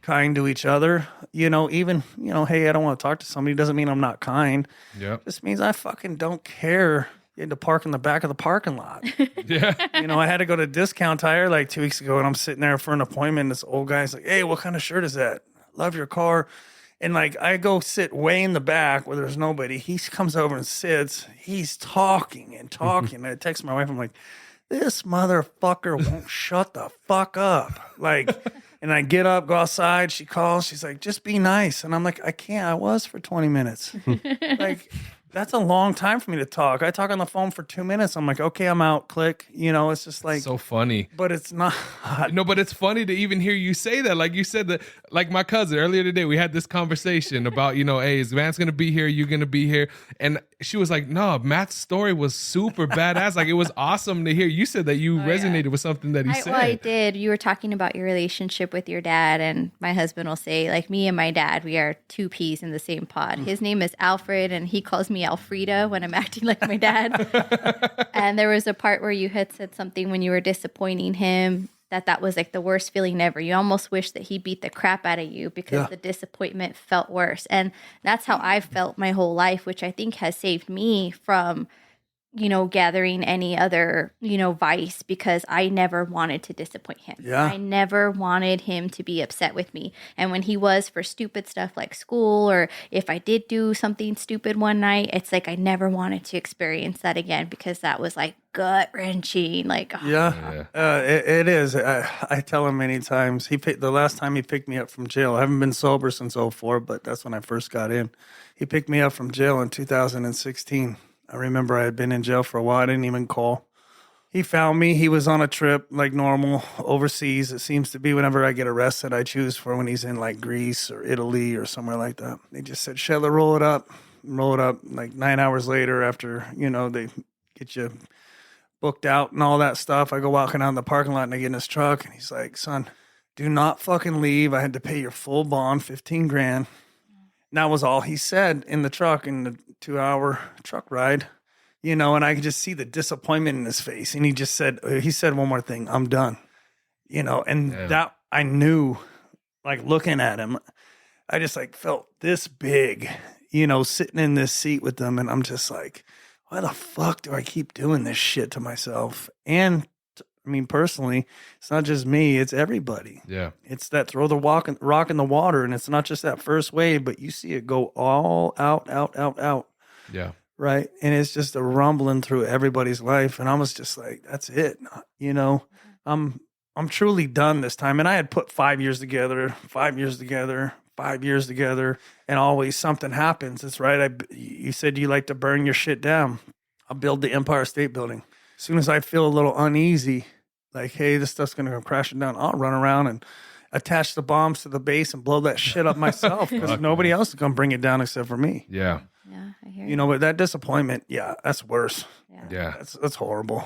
kind to each other. You know, even, you know, hey, I don't want to talk to somebody doesn't mean I'm not kind. It just means I fucking don't care. You had to park in the back of the parking lot. You know, I had to go to Discount Tire like 2 weeks ago and I'm sitting there for an appointment. This old guy's like, hey, what kind of shirt is that? Love your car. And like, I go sit way in the back where there's nobody. He comes over and sits. He's talking and talking. And I text my wife. I'm like, this motherfucker won't shut the fuck up. Like, and I get up, go outside. She calls. She's like, just be nice. And I'm like, I can't. I was for 20 minutes. Like, that's a long time for me to talk. I talk on the phone for 2 minutes. I'm like, okay, I'm out. Click. You know, it's just like so funny. But it's not. No, but it's funny to even hear you say that. Like you said that, like my cousin earlier today, we had this conversation about, you know, hey, is Matt's going to be here? You going to be here? And she was like, no, Matt's story was super badass. Like it was awesome to hear. You said that you resonated with something that he said. Well, I did. You were talking about your relationship with your dad, and my husband will say, like, me and my dad, we are two peas in the same pod. His name is Alfred, and he calls me Alfreda when I'm acting like my dad. And there was a part where you had said something when you were disappointing him that was like the worst feeling ever. You almost wish that he beat the crap out of you because the disappointment felt worse. And that's how I've felt my whole life, which I think has saved me from, you know, gathering any other, you know, vice, because I never wanted to disappoint him. I never wanted him to be upset with me. And when he was for stupid stuff like school, or if I did do something stupid one night, it's like I never wanted to experience that again, because that was like gut wrenching. Like, it is. I tell him many times. The last time he picked me up from jail, I haven't been sober since 2004, but that's when I first got in. He picked me up from jail in 2016. I remember I had been in jail for a while. I didn't even call. He found me. He was on a trip like normal overseas. It seems to be whenever I get arrested, I choose for when he's in like Greece or Italy or somewhere like that. They just said, Shedler, roll it up. Roll it up. Like 9 hours later after, you know, they get you booked out and all that stuff. I go walking out in the parking lot and I get in his truck and he's like, son, do not fucking leave. I had to pay your full bond, 15 grand. And that was all he said in the truck, in the 2-hour truck ride, you know, and I could just see the disappointment in his face. And he said one more thing, I'm done, you know, and that I knew, like looking at him, I just like felt this big, you know, sitting in this seat with them. And I'm just like, why the fuck do I keep doing this shit to myself? And I mean, personally, it's not just me, it's everybody. Yeah. It's that throw the rock in the water, and it's not just that first wave, but you see it go all out. Yeah. right? And it's just a rumbling through everybody's life. And I was just like, that's it. You know, I'm truly done this time. And I had put 5 years together, 5 years together, 5 years together, and always something happens. It's right. You said you like to burn your shit down. I'll build the Empire State Building. As soon as I feel a little uneasy, like, hey, this stuff's going to go crashing down, I'll run around and attach the bombs to the base and blow that shit up myself because nobody else is going to bring it down except for me. Yeah. Yeah, I hear You know, but that disappointment, yeah, that's worse. Yeah. That's horrible.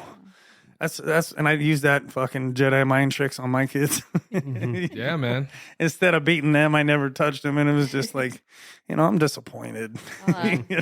That's and I use that fucking Jedi mind tricks on my kids. Yeah, man. Instead of beating them, I never touched them, and it was just like, you know, I'm disappointed.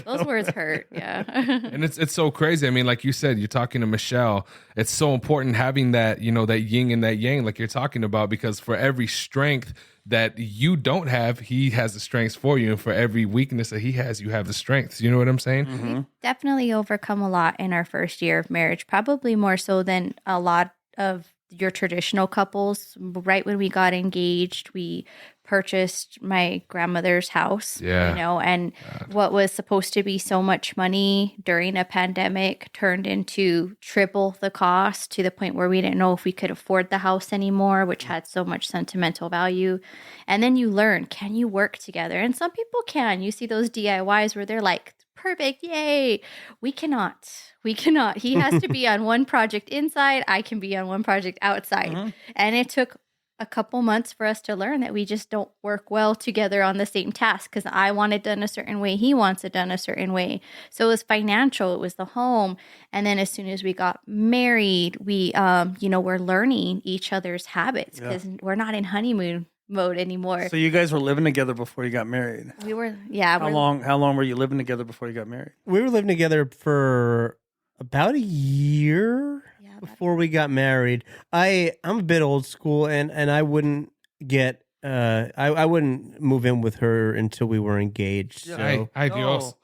Those words hurt. Yeah. And it's so crazy. I mean, like you said, you're talking to Michelle. It's so important having that, you know, that yin and that yang, like you're talking about, because for every strength that you don't have, he has the strengths for you. And for every weakness that he has, you have the strengths. You know what I'm saying? Mm-hmm. Definitely overcome a lot in our first year of marriage, probably more so than a lot of your traditional couples. Right when we got engaged, we purchased my grandmother's house, you know, and what was supposed to be so much money during a pandemic turned into triple the cost, to the point where we didn't know if we could afford the house anymore, which had so much sentimental value. And then you learn, can you work together? And some people can. You see those DIYs where they're like, perfect, yay. We cannot. He has to be on one project inside. I can be on one project outside. Mm-hmm. And it took a couple months for us to learn that we just don't work well together on the same task, because I want it done a certain way, he wants it done a certain way. So it was financial, it was the home. And then as soon as we got married, we you know, we're learning each other's habits, because we're not in honeymoon mode anymore. So you guys were living together before you got married. We were, yeah. How long were you living together before you got married? We were living together for about a year before we got married. I'm a bit old school, and I wouldn't get I wouldn't move in with her until we were engaged. So Dios.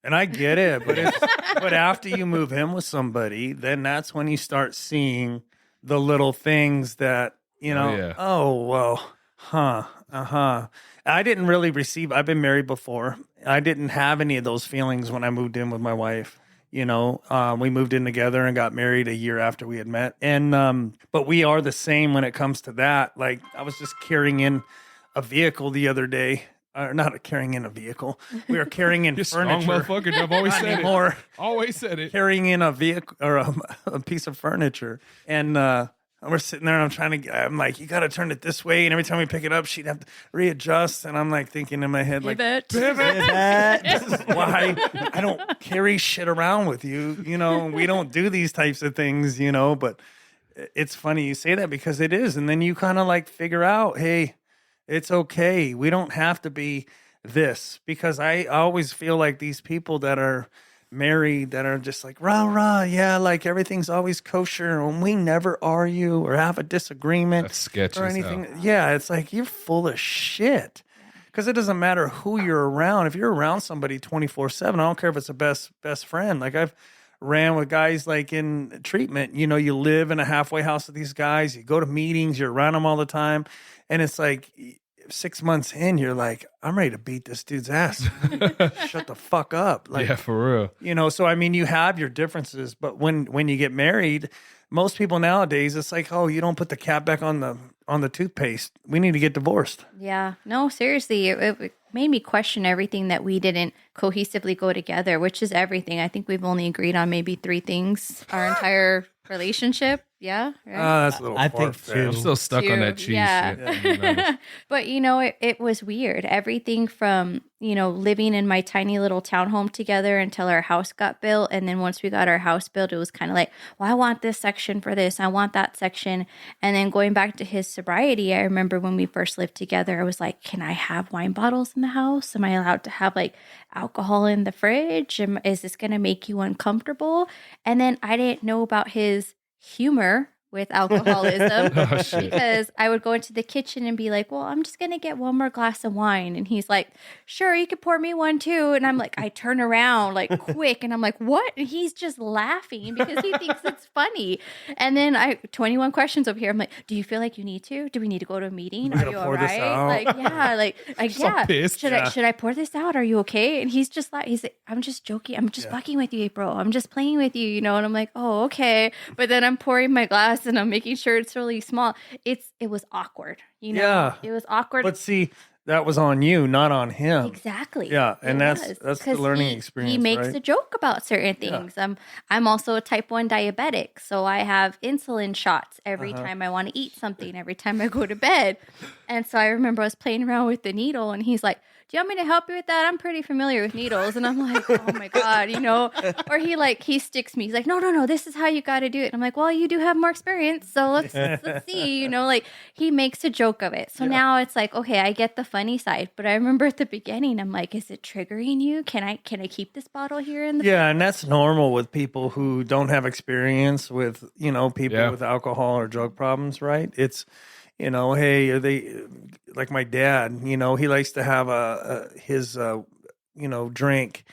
And I get it, but after you move in with somebody, then that's when you start seeing the little things that, you know, I didn't really I've been married before. I didn't have any of those feelings when I moved in with my wife. You know, we moved in together and got married a year after we had met. And, but we are the same when it comes to that. Like, I was just carrying in a vehicle the other day. Not carrying in a vehicle. We were carrying in You're furniture. strong motherfucker. I've always said anymore. it. Always said it. Carrying in a vehicle or a piece of furniture. And, we're sitting there and I'm like, you got to turn it this way. And every time we pick it up, she'd have to readjust. And I'm like thinking in my head, like, Pivot. this is why I don't carry shit around with you. You know, we don't do these types of things, you know, but it's funny you say that, because it is. And then you kind of like figure out, hey, it's okay. We don't have to be this, because I always feel like these people that are married that are just like rah rah, yeah, like everything's always kosher and we never argue or have a disagreement. That's sketchy or as anything. hell. Yeah, it's like you're full of shit. Because it doesn't matter who you're around. If you're around somebody 24/7, I don't care if it's a best friend. Like I've ran with guys like in treatment. You know, you live in a halfway house with these guys. You go to meetings. You're around them all the time, and it's like 6 months in, you're like, I'm ready to beat this dude's ass. Shut the fuck up. Like, Yeah, for real. you know, so I mean, you have your differences, but when you get married, most people nowadays, it's like, oh, you don't put the cap back on the toothpaste. We need to get divorced. Yeah. No, seriously, it made me question everything that we didn't cohesively go together, which is everything. I think we've only agreed on maybe 3 things our entire relationship. Yeah. Right? That's a little I think far-fetched. I'm still stuck on that cheese Yeah. shit. You know? But, you know, it was weird. Everything from, you know, living in my tiny little townhome together until our house got built. And then once we got our house built, it was kind of like, well, I want this section for this. I want that section. And then going back to his sobriety, I remember when we first lived together, I was like, can I have wine bottles in the house? Am I allowed to have like alcohol in the fridge? Is this going to make you uncomfortable? And then I didn't know about his humor with alcoholism Oh, shit. because I would go into the kitchen and be like, well, I'm just going to get one more glass of wine. And he's like, sure, you could pour me one too. And I'm like, I turn around like quick and I'm like, what? And he's just laughing because he thinks it's funny. And then 21 questions over here. I'm like, do you feel like you need to? Do we need to go to a meeting? Are you all pour this right? out? Like, yeah, like, So yeah. pissed. Should I pour this out? Are you okay? And he's just like, he's like, I'm just joking. I'm just fucking with you, bro. I'm just playing with you, And I'm like, oh, okay. But then I'm pouring my glass and I'm making sure it's really small. It was awkward, Yeah. It was awkward. But see, that was on you, not on him. Exactly. Yeah, and It that's was, the 'cause learning experience. He makes right? a joke about certain things. I'm also a type 1 diabetic, so I have insulin shots every time I want to eat something, every time I go to bed. And so I remember I was playing around with the needle and he's like, do you want me to help you with that? I'm pretty familiar with needles. And I'm like, oh my God, Or he sticks me. He's like, no, this is how you got to do it. And I'm like, well, you do have more experience. So let's see, he makes a joke of it. So now it's like, okay, I get the funny side. But I remember at the beginning, I'm like, is it triggering you? Can I keep this bottle here in the Yeah, and that's normal with people who don't have experience with, people with alcohol or drug problems, right? It's, hey, are they like my dad, he likes to have his drink.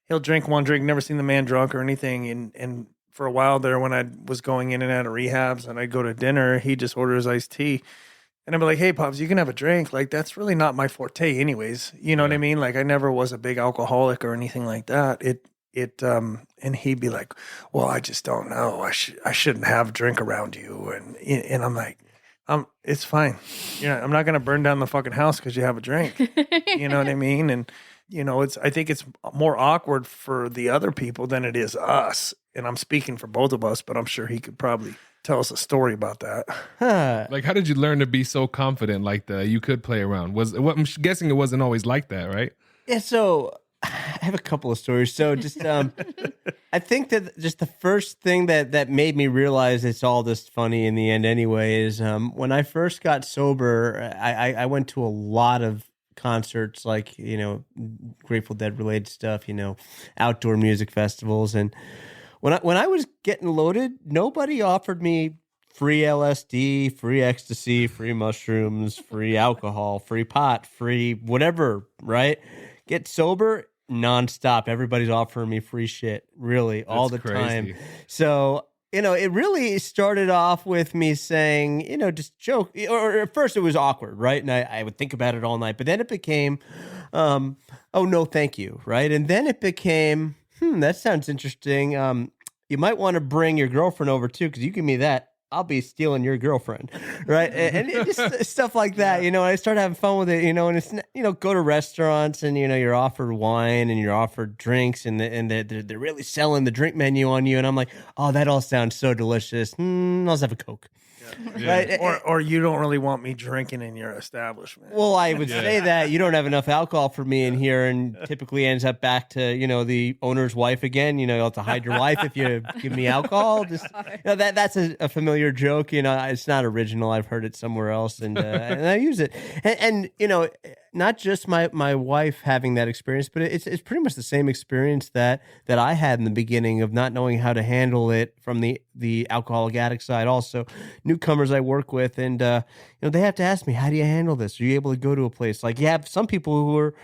He'll drink one drink, never seen the man drunk or anything. And for a while there, when I was going in and out of rehabs and I'd go to dinner, he just orders iced tea. And I'd be like, hey, Pops, you can have a drink. Like, that's really not my forte anyways. You know what I mean? Like, I never was a big alcoholic or anything like that. And he'd be like, well, I just don't know. I shouldn't have a drink around you. And I'm like, it's fine. I'm not going to burn down the fucking house because you have a drink. You know what I mean? And, I think it's more awkward for the other people than it is us. And I'm speaking for both of us, but I'm sure he could probably tell us a story about that. Like, how did you learn to be so confident like that? You could play around. I'm guessing it wasn't always like that, right? Yeah, so I have a couple of stories. So just I think that just the first thing that made me realize it's all just funny in the end anyway is when I first got sober, I went to a lot of concerts, like, Grateful Dead related stuff, outdoor music festivals. And when I was getting loaded, nobody offered me free LSD, free ecstasy, free mushrooms, free alcohol, free pot, free whatever, right? Get sober, nonstop. Everybody's offering me free shit, really, all the time. So, it really started off with me saying, just joke. Or at first it was awkward, right? And I would think about it all night. But then it became, oh, no, thank you, right? And then it became, that sounds interesting. You might want to bring your girlfriend over too, because you give me that, I'll be stealing your girlfriend, right? And just stuff like that, I started having fun with it, and it's, go to restaurants and, you're offered wine and you're offered drinks and they're really selling the drink menu on you. And I'm like, oh, that all sounds so delicious. I'll just have a Coke. Yeah. Right? Or you don't really want me drinking in your establishment. Well, I would say that you don't have enough alcohol for me in here, and typically ends up back to the owner's wife again. You'll have to hide your wife if you give me alcohol. Just that's a familiar joke. It's not original. I've heard it somewhere else, and I use it. And not just my wife having that experience, but it's pretty much the same experience that I had in the beginning of not knowing how to handle it from the alcoholic addict side. Also, newcomers I work with, and they have to ask me, how do you handle this? Are you able to go to a place? Like, you have some people who are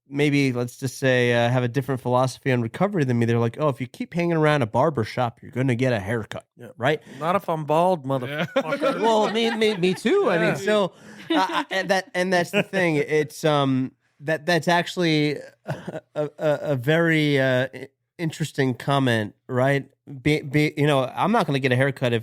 maybe, let's just say, have a different philosophy on recovery than me. They're like, oh, if you keep hanging around a barber shop, you're going to get a haircut, right? Not if I'm bald, motherfucker. Well, me too. I mean, so and that's the thing. It's that's actually a very interesting comment, right? I'm not going to get a haircut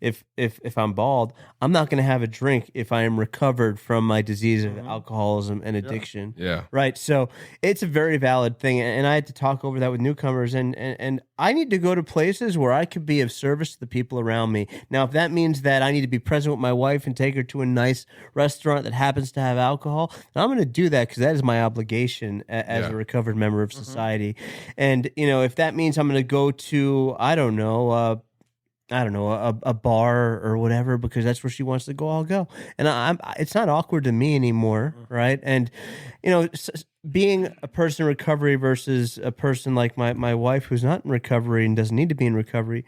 if I'm bald. I'm not going to have a drink if I am recovered from my disease of alcoholism and addiction. Yeah. Right. So it's a very valid thing. And I had to talk over that with newcomers. And I need to go to places where I could be of service to the people around me. Now, if that means that I need to be present with my wife and take her to a nice restaurant that happens to have alcohol, then I'm going to do that because that is my obligation as a recovered member of society. And, if that means I'm going to go to, I don't know, a bar or whatever, because that's where she wants to go, I'll go. And it's not awkward to me anymore, right? And, being a person in recovery versus a person like my wife who's not in recovery and doesn't need to be in recovery,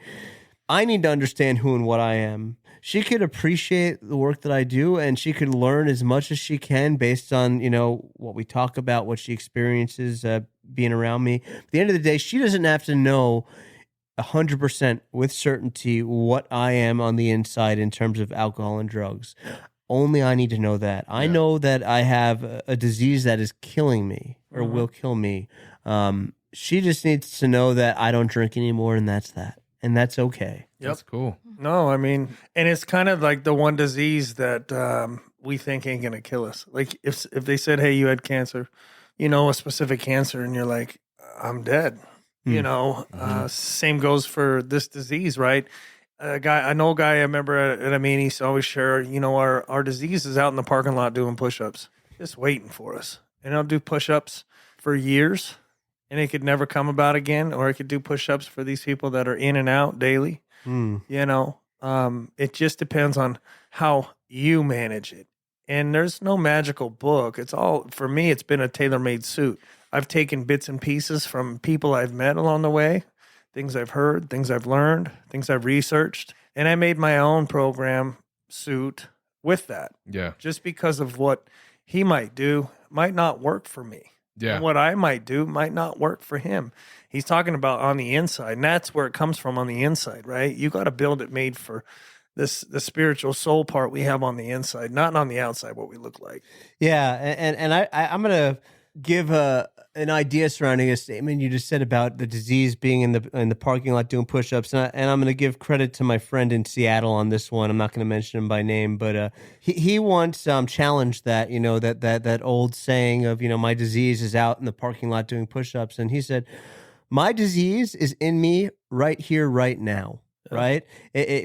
I need to understand who and what I am. She could appreciate the work that I do, and she could learn as much as she can based on, what we talk about, what she experiences being around me. At the end of the day, she doesn't have to know 100% with certainty what I am on the inside in terms of alcohol and drugs. Only I need to know that. I know that I have a disease that is killing me or will kill me. She just needs to know that I don't drink anymore, and that's that. And that's okay. That's cool. No, I mean, and it's kind of like the one disease that we think ain't gonna kill us. Like if they said, "Hey, you had cancer," a specific cancer, and you're like, "I'm dead." Same goes for this disease, right? I know a guy I remember at a meeting. He used to always share, our disease is out in the parking lot doing push-ups, just waiting for us. And I'll do push-ups for years, and it could never come about again, or I could do push-ups for these people that are in and out daily. It just depends on how you manage it. And there's no magical book. It's all, for me, it's been a tailor-made suit. I've taken bits and pieces from people I've met along the way, things I've heard, things I've learned, things I've researched, and I made my own program suit with that. Yeah. Just because of what he might do might not work for me. Yeah. And what I might do might not work for him. He's talking about on the inside, and that's where it comes from, on the inside, right? You got to build it made for the spiritual soul part we have on the inside, not on the outside, what we look like. Yeah, and I'm going to give an idea surrounding a statement you just said about the disease being in the parking lot doing push-ups, and I'm going to give credit to my friend in Seattle on this one. I'm not going to mention him by name, but he once challenged that, that old saying of, my disease is out in the parking lot doing push-ups, and he said, my disease is in me right here, right now. Right.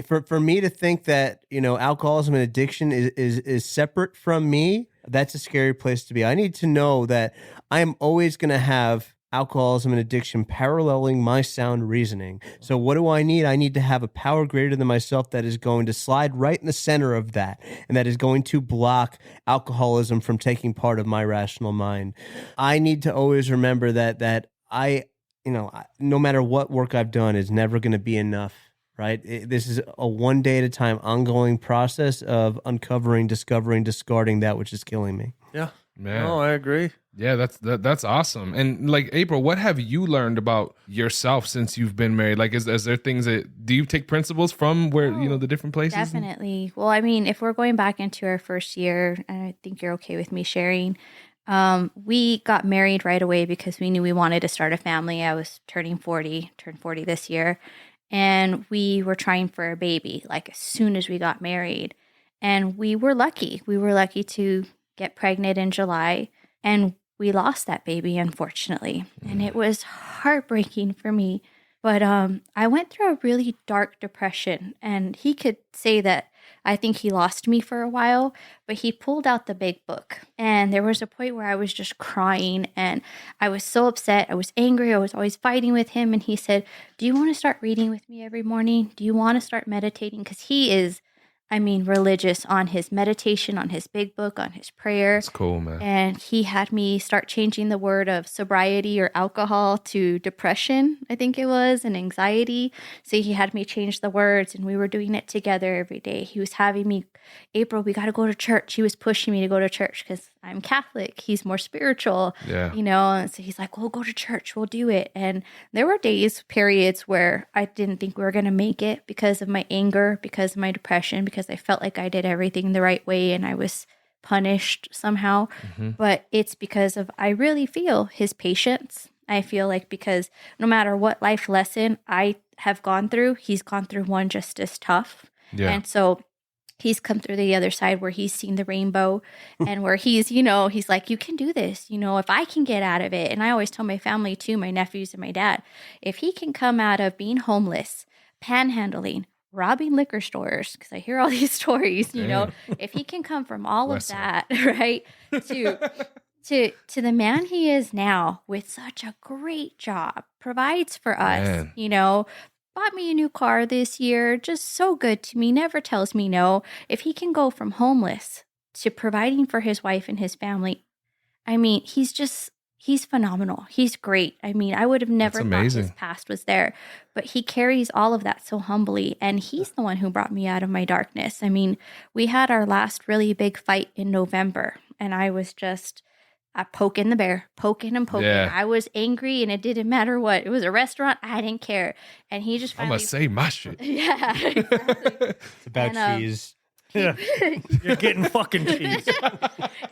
For me to think that, alcoholism and addiction is separate from me, that's a scary place to be. I need to know that I am always going to have alcoholism and addiction paralleling my sound reasoning. So what do I need? I need to have a power greater than myself that is going to slide right in the center of that, and that is going to block alcoholism from taking part of my rational mind. I need to always remember that I, no matter what work I've done, is never going to be enough. Right. This is a one day at a time ongoing process of uncovering, discovering, discarding that which is killing me. Yeah. Man. No, I agree. Yeah, that's awesome. And like, April, what have you learned about yourself since you've been married? Like, is there things do you take principles from where, the different places? Definitely. Well, I mean, if we're going back into our first year, and I think you're okay with me sharing, we got married right away because we knew we wanted to start a family. I was turned 40 this year. And we were trying for a baby, like as soon as we got married. And we were lucky. We were lucky to get pregnant in July. And we lost that baby, unfortunately. And it was heartbreaking for me. But I went through a really dark depression. And he could say that I think he lost me for a while, but he pulled out the big book. And there was a point where I was just crying and I was so upset. I was angry. I was always fighting with him. And he said, do you want to start reading with me every morning? Do you want to start meditating? Because he is, religious on his meditation, on his big book, on his prayer. That's cool, man. And he had me start changing the word of sobriety or alcohol to depression, I think it was, and anxiety. So he had me change the words, and we were doing it together every day. He was having me, April, we got to go to church. He was pushing me to go to church because I'm Catholic. He's more spiritual, and so he's like, we'll go to church. We'll do it. And there were periods where I didn't think we were going to make it because of my anger, because of my depression, because I felt like I did everything the right way and I was punished somehow. But it's because of, I really feel his patience. I feel like because no matter what life lesson I have gone through, he's gone through one just as tough. Yeah. And so he's come through the other side where he's seen the rainbow and where he's, he's like, you can do this, if I can get out of it. And I always tell my family too, my nephews and my dad, if he can come out of being homeless, panhandling, robbing liquor stores, because I hear all these stories, if he can come from all of that, right, to the man he is now with such a great job, provides for us, bought me a new car this year, just so good to me, never tells me no. If he can go from homeless to providing for his wife and his family, he's he's phenomenal. He's great. I mean, I would have never That's thought amazing. his past was there, but he carries all of that so humbly. And he's the one who brought me out of my darkness. I mean, we had our last really big fight in November, and I was just poking the bear, poking and poking. Yeah. I was angry, and it didn't matter what. It was a restaurant. I didn't care. And he just I'm finally, gonna say my shit. yeah, exactly. It's about And, cheese. Yeah. You're getting fucking cheese.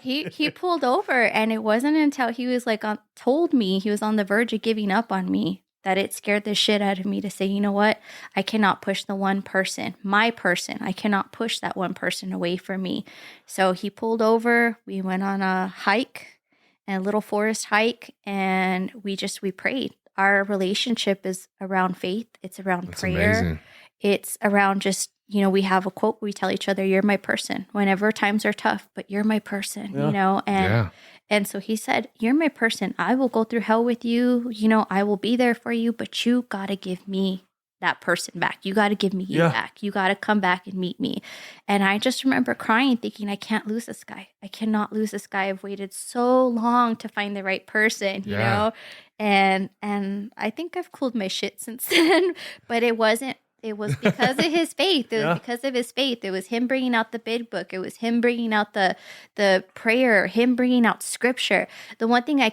he pulled over, and it wasn't until he was like told me he was on the verge of giving up on me that it scared the shit out of me to say, you know what, I cannot push the one person, my person. I cannot push that one person away from me. So he pulled over. We went on a hike, a little forest hike, and we prayed. Our relationship is around faith. It's around That's prayer. amazing. It's around just, we have a quote, we tell each other, you're my person whenever times are tough, but you're my person, and Yeah. and so he said, you're my person. I will go through hell with you. I will be there for you, but you got to give me that person back. You got to give me you back. You got to come back and meet me. And I just remember crying, thinking, I can't lose this guy. I cannot lose this guy. I've waited so long to find the right person, you know? And I think I've cooled my shit since then, but it wasn't. It was because of his faith. It was because of his faith. It was him bringing out the big book. It was him bringing out the prayer, him bringing out scripture. The one thing I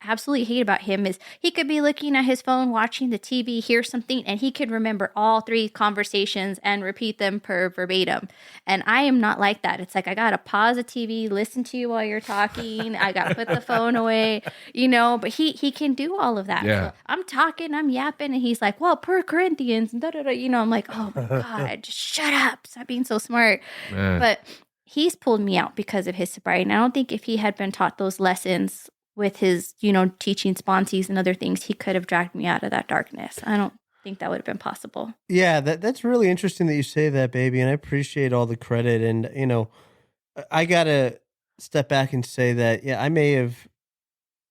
absolutely hate about him is he could be looking at his phone, watching the TV, hear something, and he could remember all 3 conversations and repeat them per verbatim. And I am not like that. It's like, I got to pause the TV, listen to you while you're talking. I got to put the phone away, but he can do all of that. Yeah. So I'm talking, I'm yapping, and he's like, well, per Corinthians, and I'm like, oh my God, just shut up. Stop being so smart. Man. But he's pulled me out because of his sobriety. And I don't think if he had been taught those lessons with his, teaching sponsees and other things, he could have dragged me out of that darkness. I don't think that would have been possible. Yeah, that's really interesting that you say that, baby, and I appreciate all the credit. And I gotta step back and say that I may have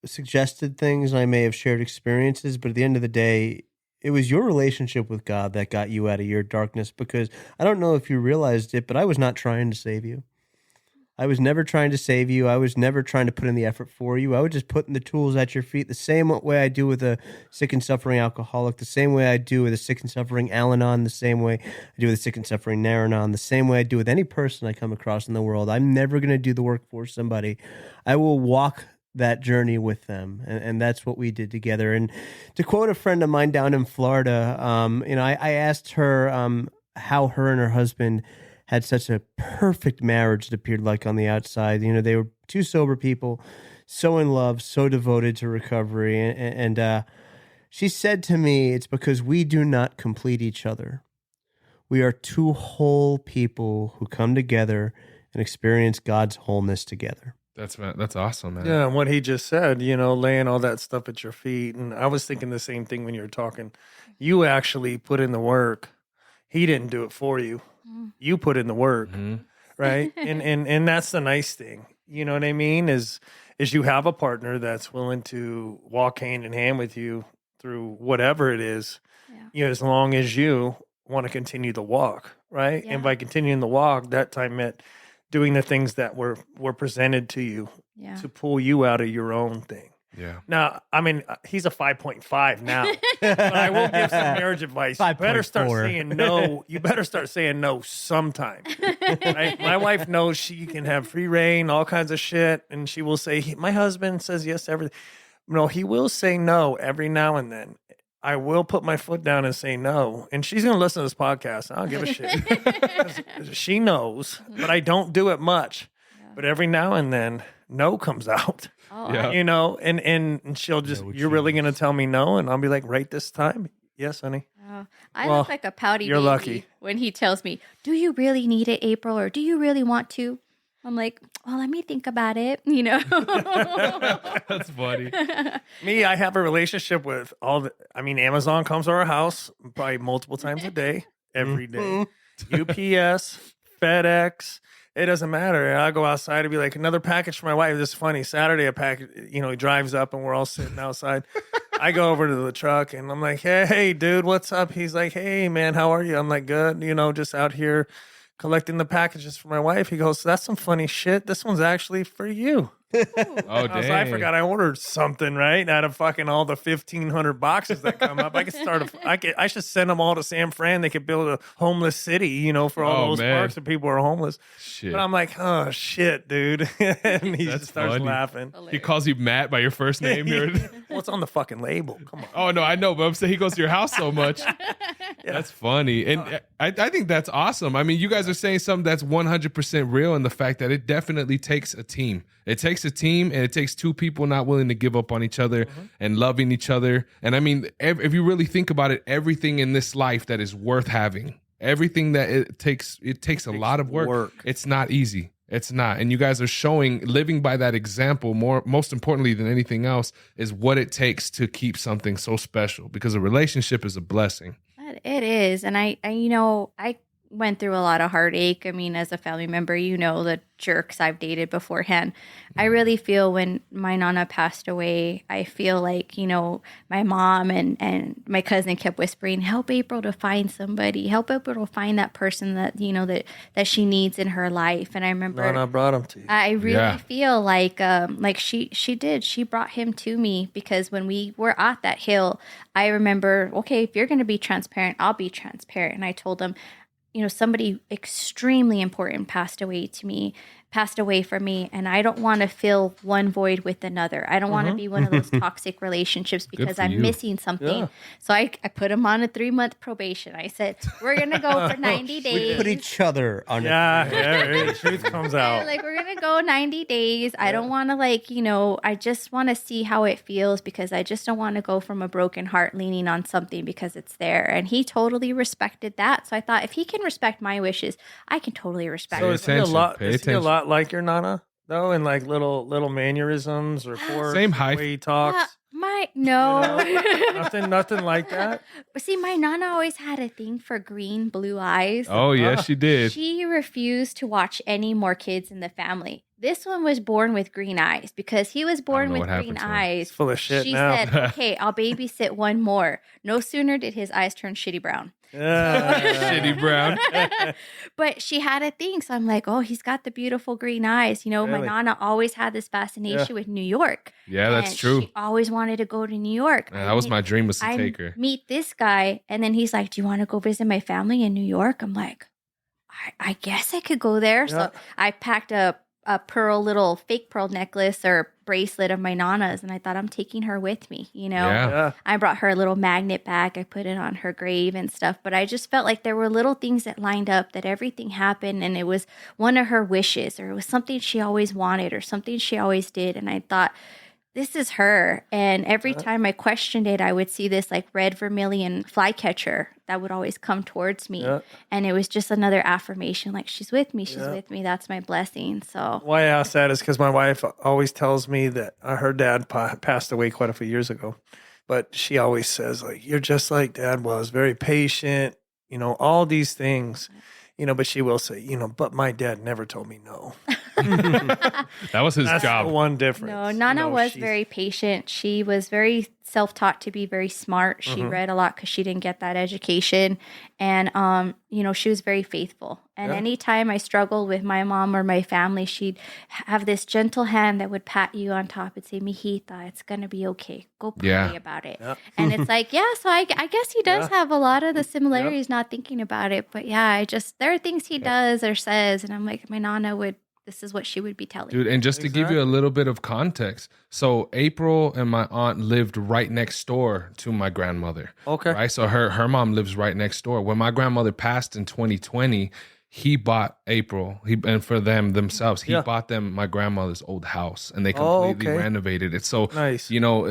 suggested things, I may have shared experiences, but at the end of the day, it was your relationship with God that got you out of your darkness, because I don't know if you realized it, but I was not trying to save you. I was never trying to save you. I was never trying to put in the effort for you. I was just putting the tools at your feet the same way I do with a sick and suffering alcoholic, the same way I do with a sick and suffering Al-Anon, the same way I do with a sick and suffering Nar-Anon, the same way I do with any person I come across in the world. I'm never going to do the work for somebody. I will walk that journey with them, and that's what we did together. And to quote a friend of mine down in Florida, I asked her how her and her husband had such a perfect marriage it appeared like on the outside. They were 2 sober people, so in love, so devoted to recovery, and she said to me, it's because we do not complete each other. We are 2 whole people who come together and experience God's wholeness together. That's awesome, man. Yeah, and what he just said, laying all that stuff at your feet. And I was thinking the same thing when you were talking. You actually put in the work. He didn't do it for you. You put in the work, right? And that's the nice thing. You know what I mean? Is you have a partner that's willing to walk hand in hand with you through whatever it is. Yeah. As long as you want to continue the walk, right? Yeah. And by continuing the walk, that time meant doing the things that were presented to you to pull you out of your own thing. Yeah. Now, I mean, he's a 5.5 now, but I will give some marriage advice. You better start 5.4. saying no. You better start saying no sometime. Right? My wife knows she can have free reign, all kinds of shit, and she will say, my husband says yes to everything. No, he will say no every now and then. I will put my foot down and say no. And she's going to listen to this podcast. I don't give a shit. She knows, but I don't do it much. Yeah. But every now and then, no comes out. Oh, Yeah. And she'll just, you're really going to tell me no? And I'll be like, right this time? Yes, honey. I look like a pouty you're baby lucky. when he tells me, do you really need it, April? Or do you really want to? I'm like, well, let me think about it, That's funny. Me, I have a relationship with Amazon comes to our house probably multiple times a day, every day. UPS, FedEx, it doesn't matter. I go outside and be like, another package for my wife. This is funny. Saturday, a package, he drives up and we're all sitting outside. I go over to the truck and I'm like, hey, dude, what's up? He's like, hey, man, how are you? I'm like, good, just out here collecting the packages for my wife. He goes, that's some funny shit. This one's actually for you. Oh, I dang. forgot I ordered something, right? Out of fucking all the 1,500 boxes that come up. I could start I should send them all to San Fran. They could build a homeless city, you know, for all Oh, those man. parks that people are homeless. Shit. But I'm like, oh, shit, dude. And he That's just starts funny. laughing. He calls you Matt by your first name. Well, it's on the fucking label. Come on. Oh, no, I know, but I'm saying he goes to your house so much. That's funny. And I think that's awesome. I mean, you guys are saying something that's 100% real in the fact that it definitely takes a team. It takes a team, and it takes two people not willing to give up on each other and loving each other. And I mean, if you really think about it, everything in this life that is worth having, everything that it takes a lot of work. It's not easy. It's not. And you guys are showing, living by that example, most importantly than anything else, is what it takes to keep something so special, because a relationship is a blessing. It is. And I went through a lot of heartache. I mean, as a family member, you know, the jerks I've dated beforehand. I really feel when my Nana passed away, I feel like, you know, my mom and my cousin kept whispering, help April to find somebody, help April to find that person that, you know, that she needs in her life. And I remember Nana brought him to you. I really feel like she did. She brought him to me, because when we were at that hill, I remember, okay, if you're going to be transparent, I'll be transparent. And I told him, you know, somebody extremely important passed away from me, and I don't want to fill one void with another. I don't want to be one of those toxic relationships because I'm missing something. Yeah. So I put him on a 3-month probation. I said, we're going to go for 90 days. We put each other on the truth comes out. Like, we're going to go 90 days. I don't want to, like, you know, I just want to see how it feels, because I just don't want to go from a broken heart leaning on something because it's there. And he totally respected that. So I thought, if he can respect my wishes, I can totally respect so his. Is he a lot like your Nana, though, in like little mannerisms or same height, way he talks? No. Nothing like that. See, my Nana always had a thing for green, blue eyes. Oh, yeah, she did. She refused to watch any more kids in the family. This one was born with green eyes, because he was born with green eyes. He's full of shit she now. said, okay, I'll babysit one more. No sooner did his eyes turn shitty brown. Shitty brown. But she had a thing. So I'm like, oh, he's got the beautiful green eyes. You know, my Nana always had this fascination with New York. Yeah, that's true. She always wanted to go to New York. Yeah, that was my dream, was to take her. Meet this guy, and then he's like, do you want to go visit my family in New York? I'm like, I guess I could go there. So I packed a fake pearl necklace or bracelet of my Nana's, and I thought, I'm taking her with me, you know. I brought her a little magnet bag. I put it on her grave and stuff, but I just felt like there were little things that lined up, that everything happened, and it was one of her wishes, or it was something she always wanted, or something she always did. And I thought, this is her. And every time I questioned it, I would see this like red vermilion flycatcher that would always come towards me. And it was just another affirmation, like, she's with me, she's with me. That's my blessing. So why I ask that is because my wife always tells me that her dad passed away quite a few years ago. But she always says, like, you're just like Dad was, very patient, you know, all these things. You know, but she will say, you know, but my dad never told me no. That was his That's job. The one difference. No, Nana was very patient. She was very self-taught to be very smart. She read a lot because she didn't get that education. And, you know, she was very faithful. And anytime I struggled with my mom or my family, she'd have this gentle hand that would pat you on top and say, Mijita, it's going to be okay. Go pray about it. And it's like, so I guess he does have a lot of the similarities, not thinking about it. But there are things he does or says. And I'm like, my Nana this is what she would be telling. Dude, and just to give you a little bit of context. So April and my aunt lived right next door to my grandmother. Okay. Right? So her mom lives right next door. When my grandmother passed in 2020, he bought April, and for themselves, he bought them my grandmother's old house, and they completely renovated it. So, nice. You know,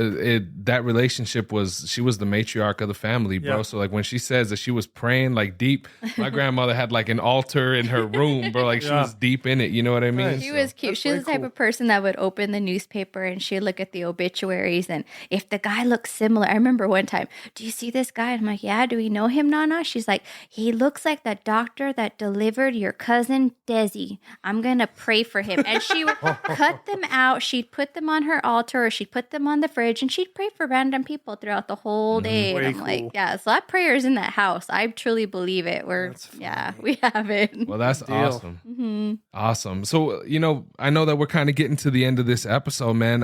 that relationship she was the matriarch of the family, bro. So like when she says that she was praying like deep, my grandmother had like an altar in her room, bro. Like she was deep in it. You know what I mean? She was cute. She was the type of person that would open the newspaper and she'd look at the obituaries, and if the guy looks similar, I remember one time, do you see this guy? And I'm like, yeah, do we know him, Nana? She's like, he looks like that doctor that delivered delivered your cousin Desi. I'm going to pray for him. And she would cut them out. She'd put them on her altar, or she'd put them on the fridge, and she'd pray for random people throughout the whole day. Way And I'm like, cool. yeah, so that prayer is in that house. I truly believe it. We have it. Well, that's awesome. Awesome. So, I know that we're kind of getting to the end of this episode, man.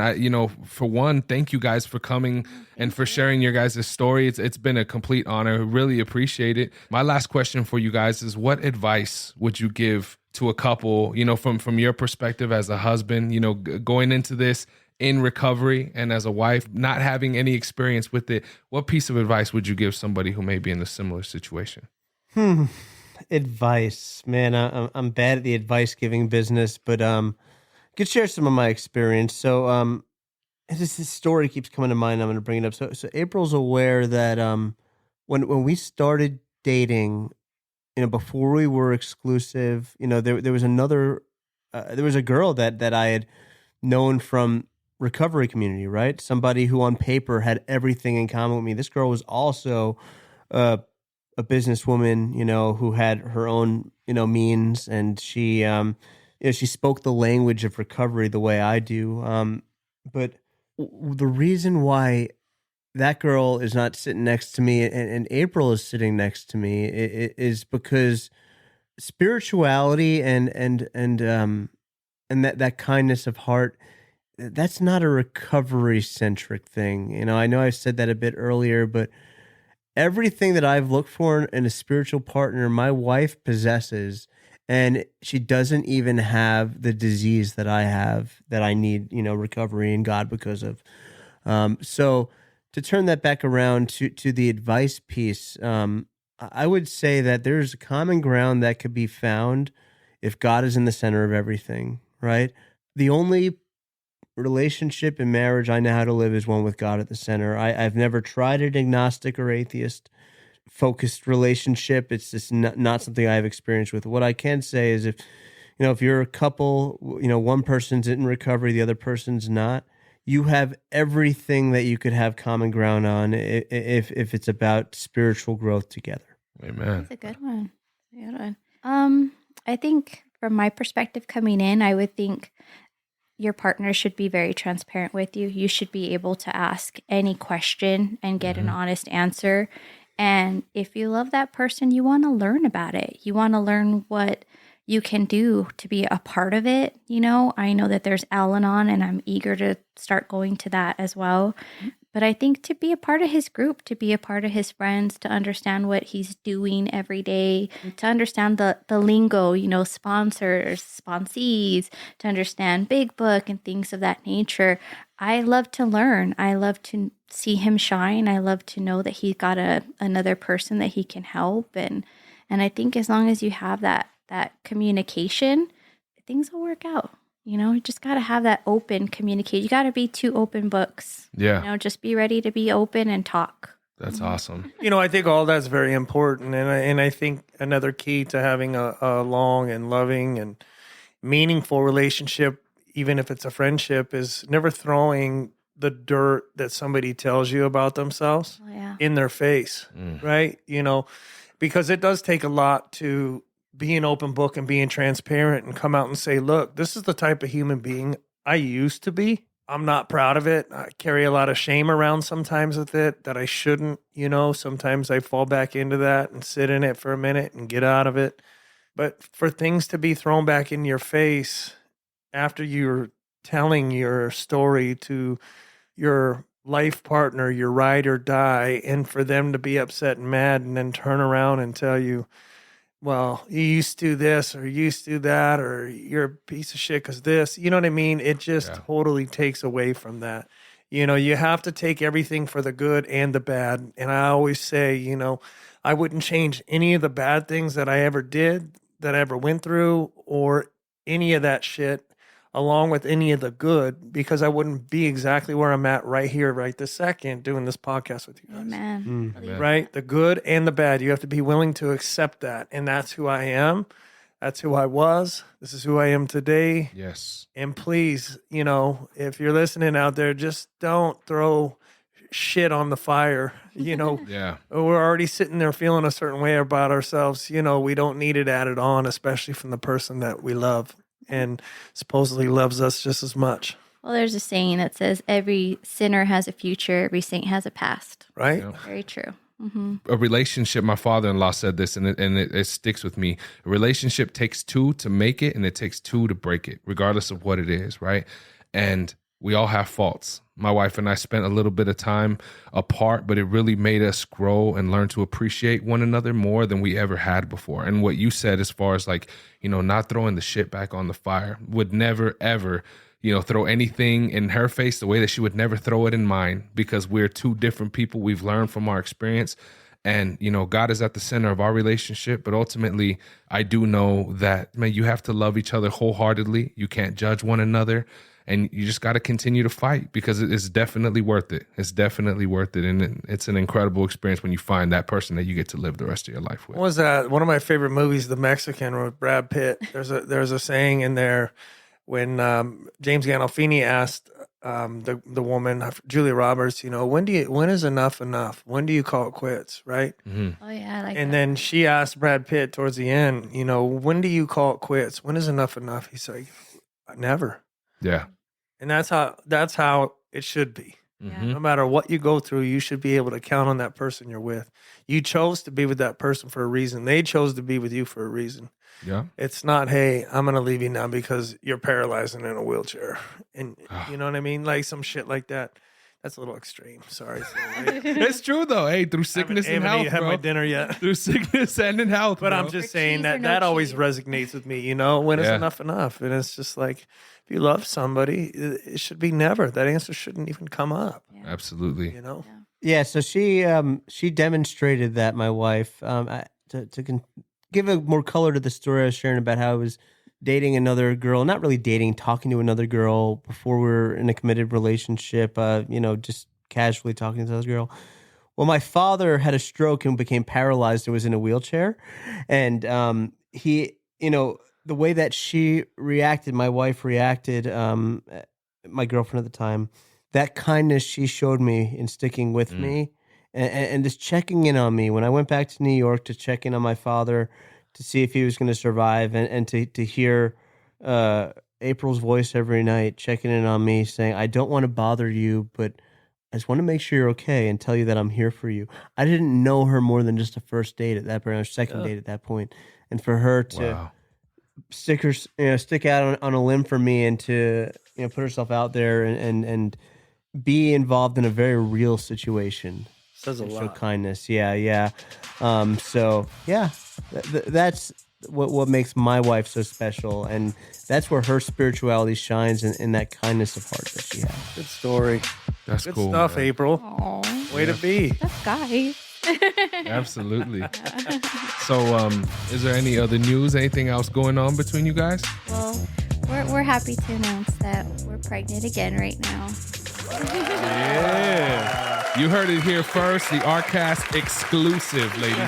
For one, thank you guys for coming and for sharing your guys' story. It's been a complete honor. Really appreciate it. My last question for you guys is, what advice would you give to a couple, from your perspective as a husband, going into this in recovery, and as a wife, not having any experience with it? What piece of advice would you give somebody who may be in a similar situation? Advice, man. I'm bad at the advice giving business, but could share some of my experience. So this story keeps coming to mind. I'm going to bring it up. So April's aware that when we started dating, before we were exclusive, there was another, there was a girl that I had known from recovery community, right? Somebody who on paper had everything in common with me. This girl was also a businesswoman, who had her own, means, and she, she spoke the language of recovery the way I do. But the reason why that girl is not sitting next to me and April is sitting next to me is because spirituality and that kindness of heart, that's not a recovery centric thing. I know I said that a bit earlier, but everything that I've looked for in a spiritual partner, my wife possesses, and she doesn't even have the disease that I have, that I need, recovery in God because of. So to turn that back around to the advice piece, I would say that there's a common ground that could be found if God is in the center of everything, right? The only relationship in marriage I know how to live is one with God at the center. I've never tried an agnostic or atheist focused relationship. It's just not something I've experienced with. What I can say is if you're a couple, one person's in recovery, the other person's not, you have everything that you could have common ground on if it's about spiritual growth together. Amen. That's a good one. I think from my perspective coming in, I would think your partner should be very transparent with you. You should be able to ask any question and get an honest answer. And if you love that person, you want to learn about it. You want to learn what you can do to be a part of it. I know that there's Al-Anon, and I'm eager to start going to that as well. But I think to be a part of his group, to be a part of his friends, to understand what he's doing every day, to understand the lingo, sponsors, sponsees, to understand Big Book and things of that nature. I love to learn. I love to see him shine. I love to know that he's got another person that he can help. And I think as long as you have that communication, things will work out. You just got to have that open communication. You got to be two open books. Yeah. Just be ready to be open and talk. That's awesome. I think all that's very important. And I think another key to having a long and loving and meaningful relationship, even if it's a friendship, is never throwing the dirt that somebody tells you about themselves in their face, right? Because it does take a lot to be an open book and being transparent and come out and say, look, this is the type of human being I used to be. I'm not proud of it. I carry a lot of shame around sometimes with it that I shouldn't, sometimes I fall back into that and sit in it for a minute and get out of it. But for things to be thrown back in your face after you're telling your story to your life partner, your ride or die, and for them to be upset and mad and then turn around and tell you, well, you used to do this or you used to do that, or you're a piece of shit because this, you know what I mean? It just totally takes away from that. You have to take everything for the good and the bad. And I always say, I wouldn't change any of the bad things that I ever did, that I ever went through, or any of that shit, along with any of the good, because I wouldn't be exactly where I'm at right here, right this second, doing this podcast with you guys. Amen. Right? The good and the bad. You have to be willing to accept that. And that's who I am. That's who I was. This is who I am today. Yes. And please, if you're listening out there, just don't throw shit on the fire. Yeah. We're already sitting there feeling a certain way about ourselves. We don't need it added on, especially from the person that we love and supposedly loves us just as much. Well, there's a saying that says every sinner has a future, every saint has a past. Right? Yeah. Very true. A relationship, my father-in-law said this, and it sticks with me. A relationship takes two to make it, and it takes two to break it, regardless of what it is, right? And we all have faults. My wife and I spent a little bit of time apart, but it really made us grow and learn to appreciate one another more than we ever had before. And what you said as far as like, not throwing the shit back on the fire, would never, ever throw anything in her face the way that she would never throw it in mine, because we're two different people. We've learned from our experience, and, God is at the center of our relationship. But ultimately, I do know that, man, you have to love each other wholeheartedly. You can't judge one another, and you just got to continue to fight, because it's definitely worth it. It's definitely worth it. And it's an incredible experience when you find that person that you get to live the rest of your life with. What was that? One of my favorite movies, The Mexican, with Brad Pitt. There's a saying in there when James Gandolfini asked the woman, Julia Roberts, when is enough enough? When do you call it quits, right? Mm-hmm. Oh, yeah. I like And that. then she asked Brad Pitt towards the end, when do you call it quits? When is enough enough? He's like, never. Yeah. And that's how it should be. Mm-hmm. No matter what you go through, you should be able to count on that person you're with. You chose to be with that person for a reason. They chose to be with you for a reason. Yeah. It's not, hey, I'm going to leave you now because you're paralyzed and in a wheelchair. And you know what I mean? Like some shit like that. That's a little extreme. Sorry. It's true though. Hey, through sickness and I haven't health, had bro. my dinner yet. Through sickness and in health, But bro. I'm just For saying cheese that or no that always cheese? resonates with me. When is Yeah. enough enough? And it's just like, if you love somebody, it should be never. That answer shouldn't even come up. Absolutely. Yeah, so she demonstrated that, my wife, give a more color to the story I was sharing about how I was dating another girl, not really dating, talking to another girl before we were in a committed relationship, just casually talking to this girl. Well, my father had a stroke and became paralyzed and was in a wheelchair. And he, the way that she reacted, my wife reacted, my girlfriend at the time, that kindness she showed me in sticking with me and just checking in on me when I went back to New York to check in on my father to see if he was going to survive and to hear April's voice every night checking in on me saying, I don't want to bother you, but I just want to make sure you're okay and tell you that I'm here for you. I didn't know her more than just a first date at that point, or second date at that point. And for her to stick out on a limb for me and to put herself out there and be involved in a very real situation. Says a and show lot. kindness. Yeah. That's what makes my wife so special, and that's where her spirituality shines in that kindness of heart that she has. Good story. That's Good cool. stuff, man. April. Aw, Way to be. tough guy. Absolutely. So, is there any other news? Anything else going on between you guys? Well, we're happy to announce that we're pregnant again right now. Yeah. You heard it here first. The ARCast exclusive, ladies.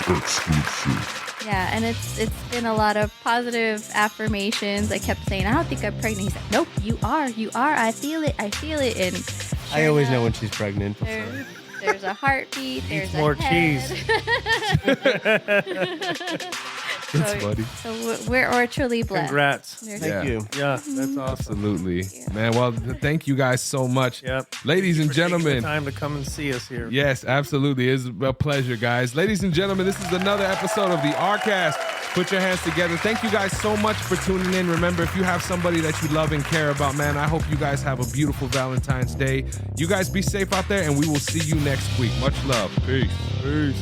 Exclusive. Yeah, and it's been a lot of positive affirmations. I kept saying, I don't think I'm pregnant. He's like, nope, you are. I feel it. And I always know sure when she's pregnant. enough, there's a heartbeat. There's more a head. That's funny. So we're truly blessed. Congrats. There's- Thank you. Yeah, that's awesome. Absolutely. Man, well, thank you guys so much. Yep. Ladies and For taking the gentlemen. time to come and see us here. Yes, absolutely. It's a pleasure, guys. Ladies and gentlemen, this is another episode of the ARCast. Put your hands together. Thank you guys so much for tuning in. Remember, if you have somebody that you love and care about, man, I hope you guys have a beautiful Valentine's Day. You guys be safe out there, and we will see you next week. Much love. Peace. Peace.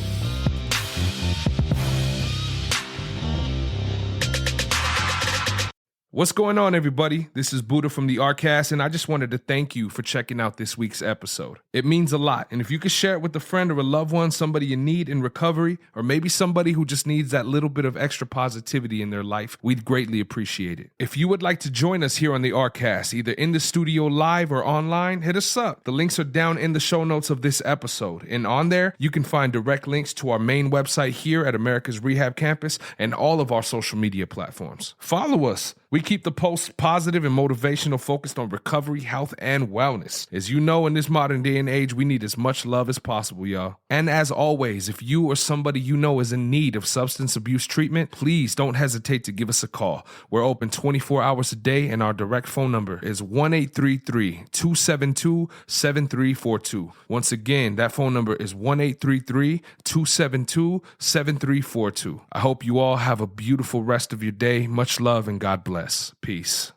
What's going on, everybody? This is Buddha from the ARCast, and I just wanted to thank you for checking out this week's episode. It means a lot, and if you could share it with a friend or a loved one, somebody you need in recovery, or maybe somebody who just needs that little bit of extra positivity in their life, we'd greatly appreciate it. If you would like to join us here on the ARCast, either in the studio live or online, hit us up. The links are down in the show notes of this episode, and on there, you can find direct links to our main website here at Americas Rehab Campus and all of our social media platforms. Follow us We keep the post positive and motivational, focused on recovery, health, and wellness. As you know, in this modern day and age, we need as much love as possible, y'all. And as always, if you or somebody you know is in need of substance abuse treatment, please don't hesitate to give us a call. We're open 24 hours a day, and our direct phone number is 1-833-272-7342. Once again, that phone number is 1-833-272-7342. I hope you all have a beautiful rest of your day. Much love and God bless. Peace.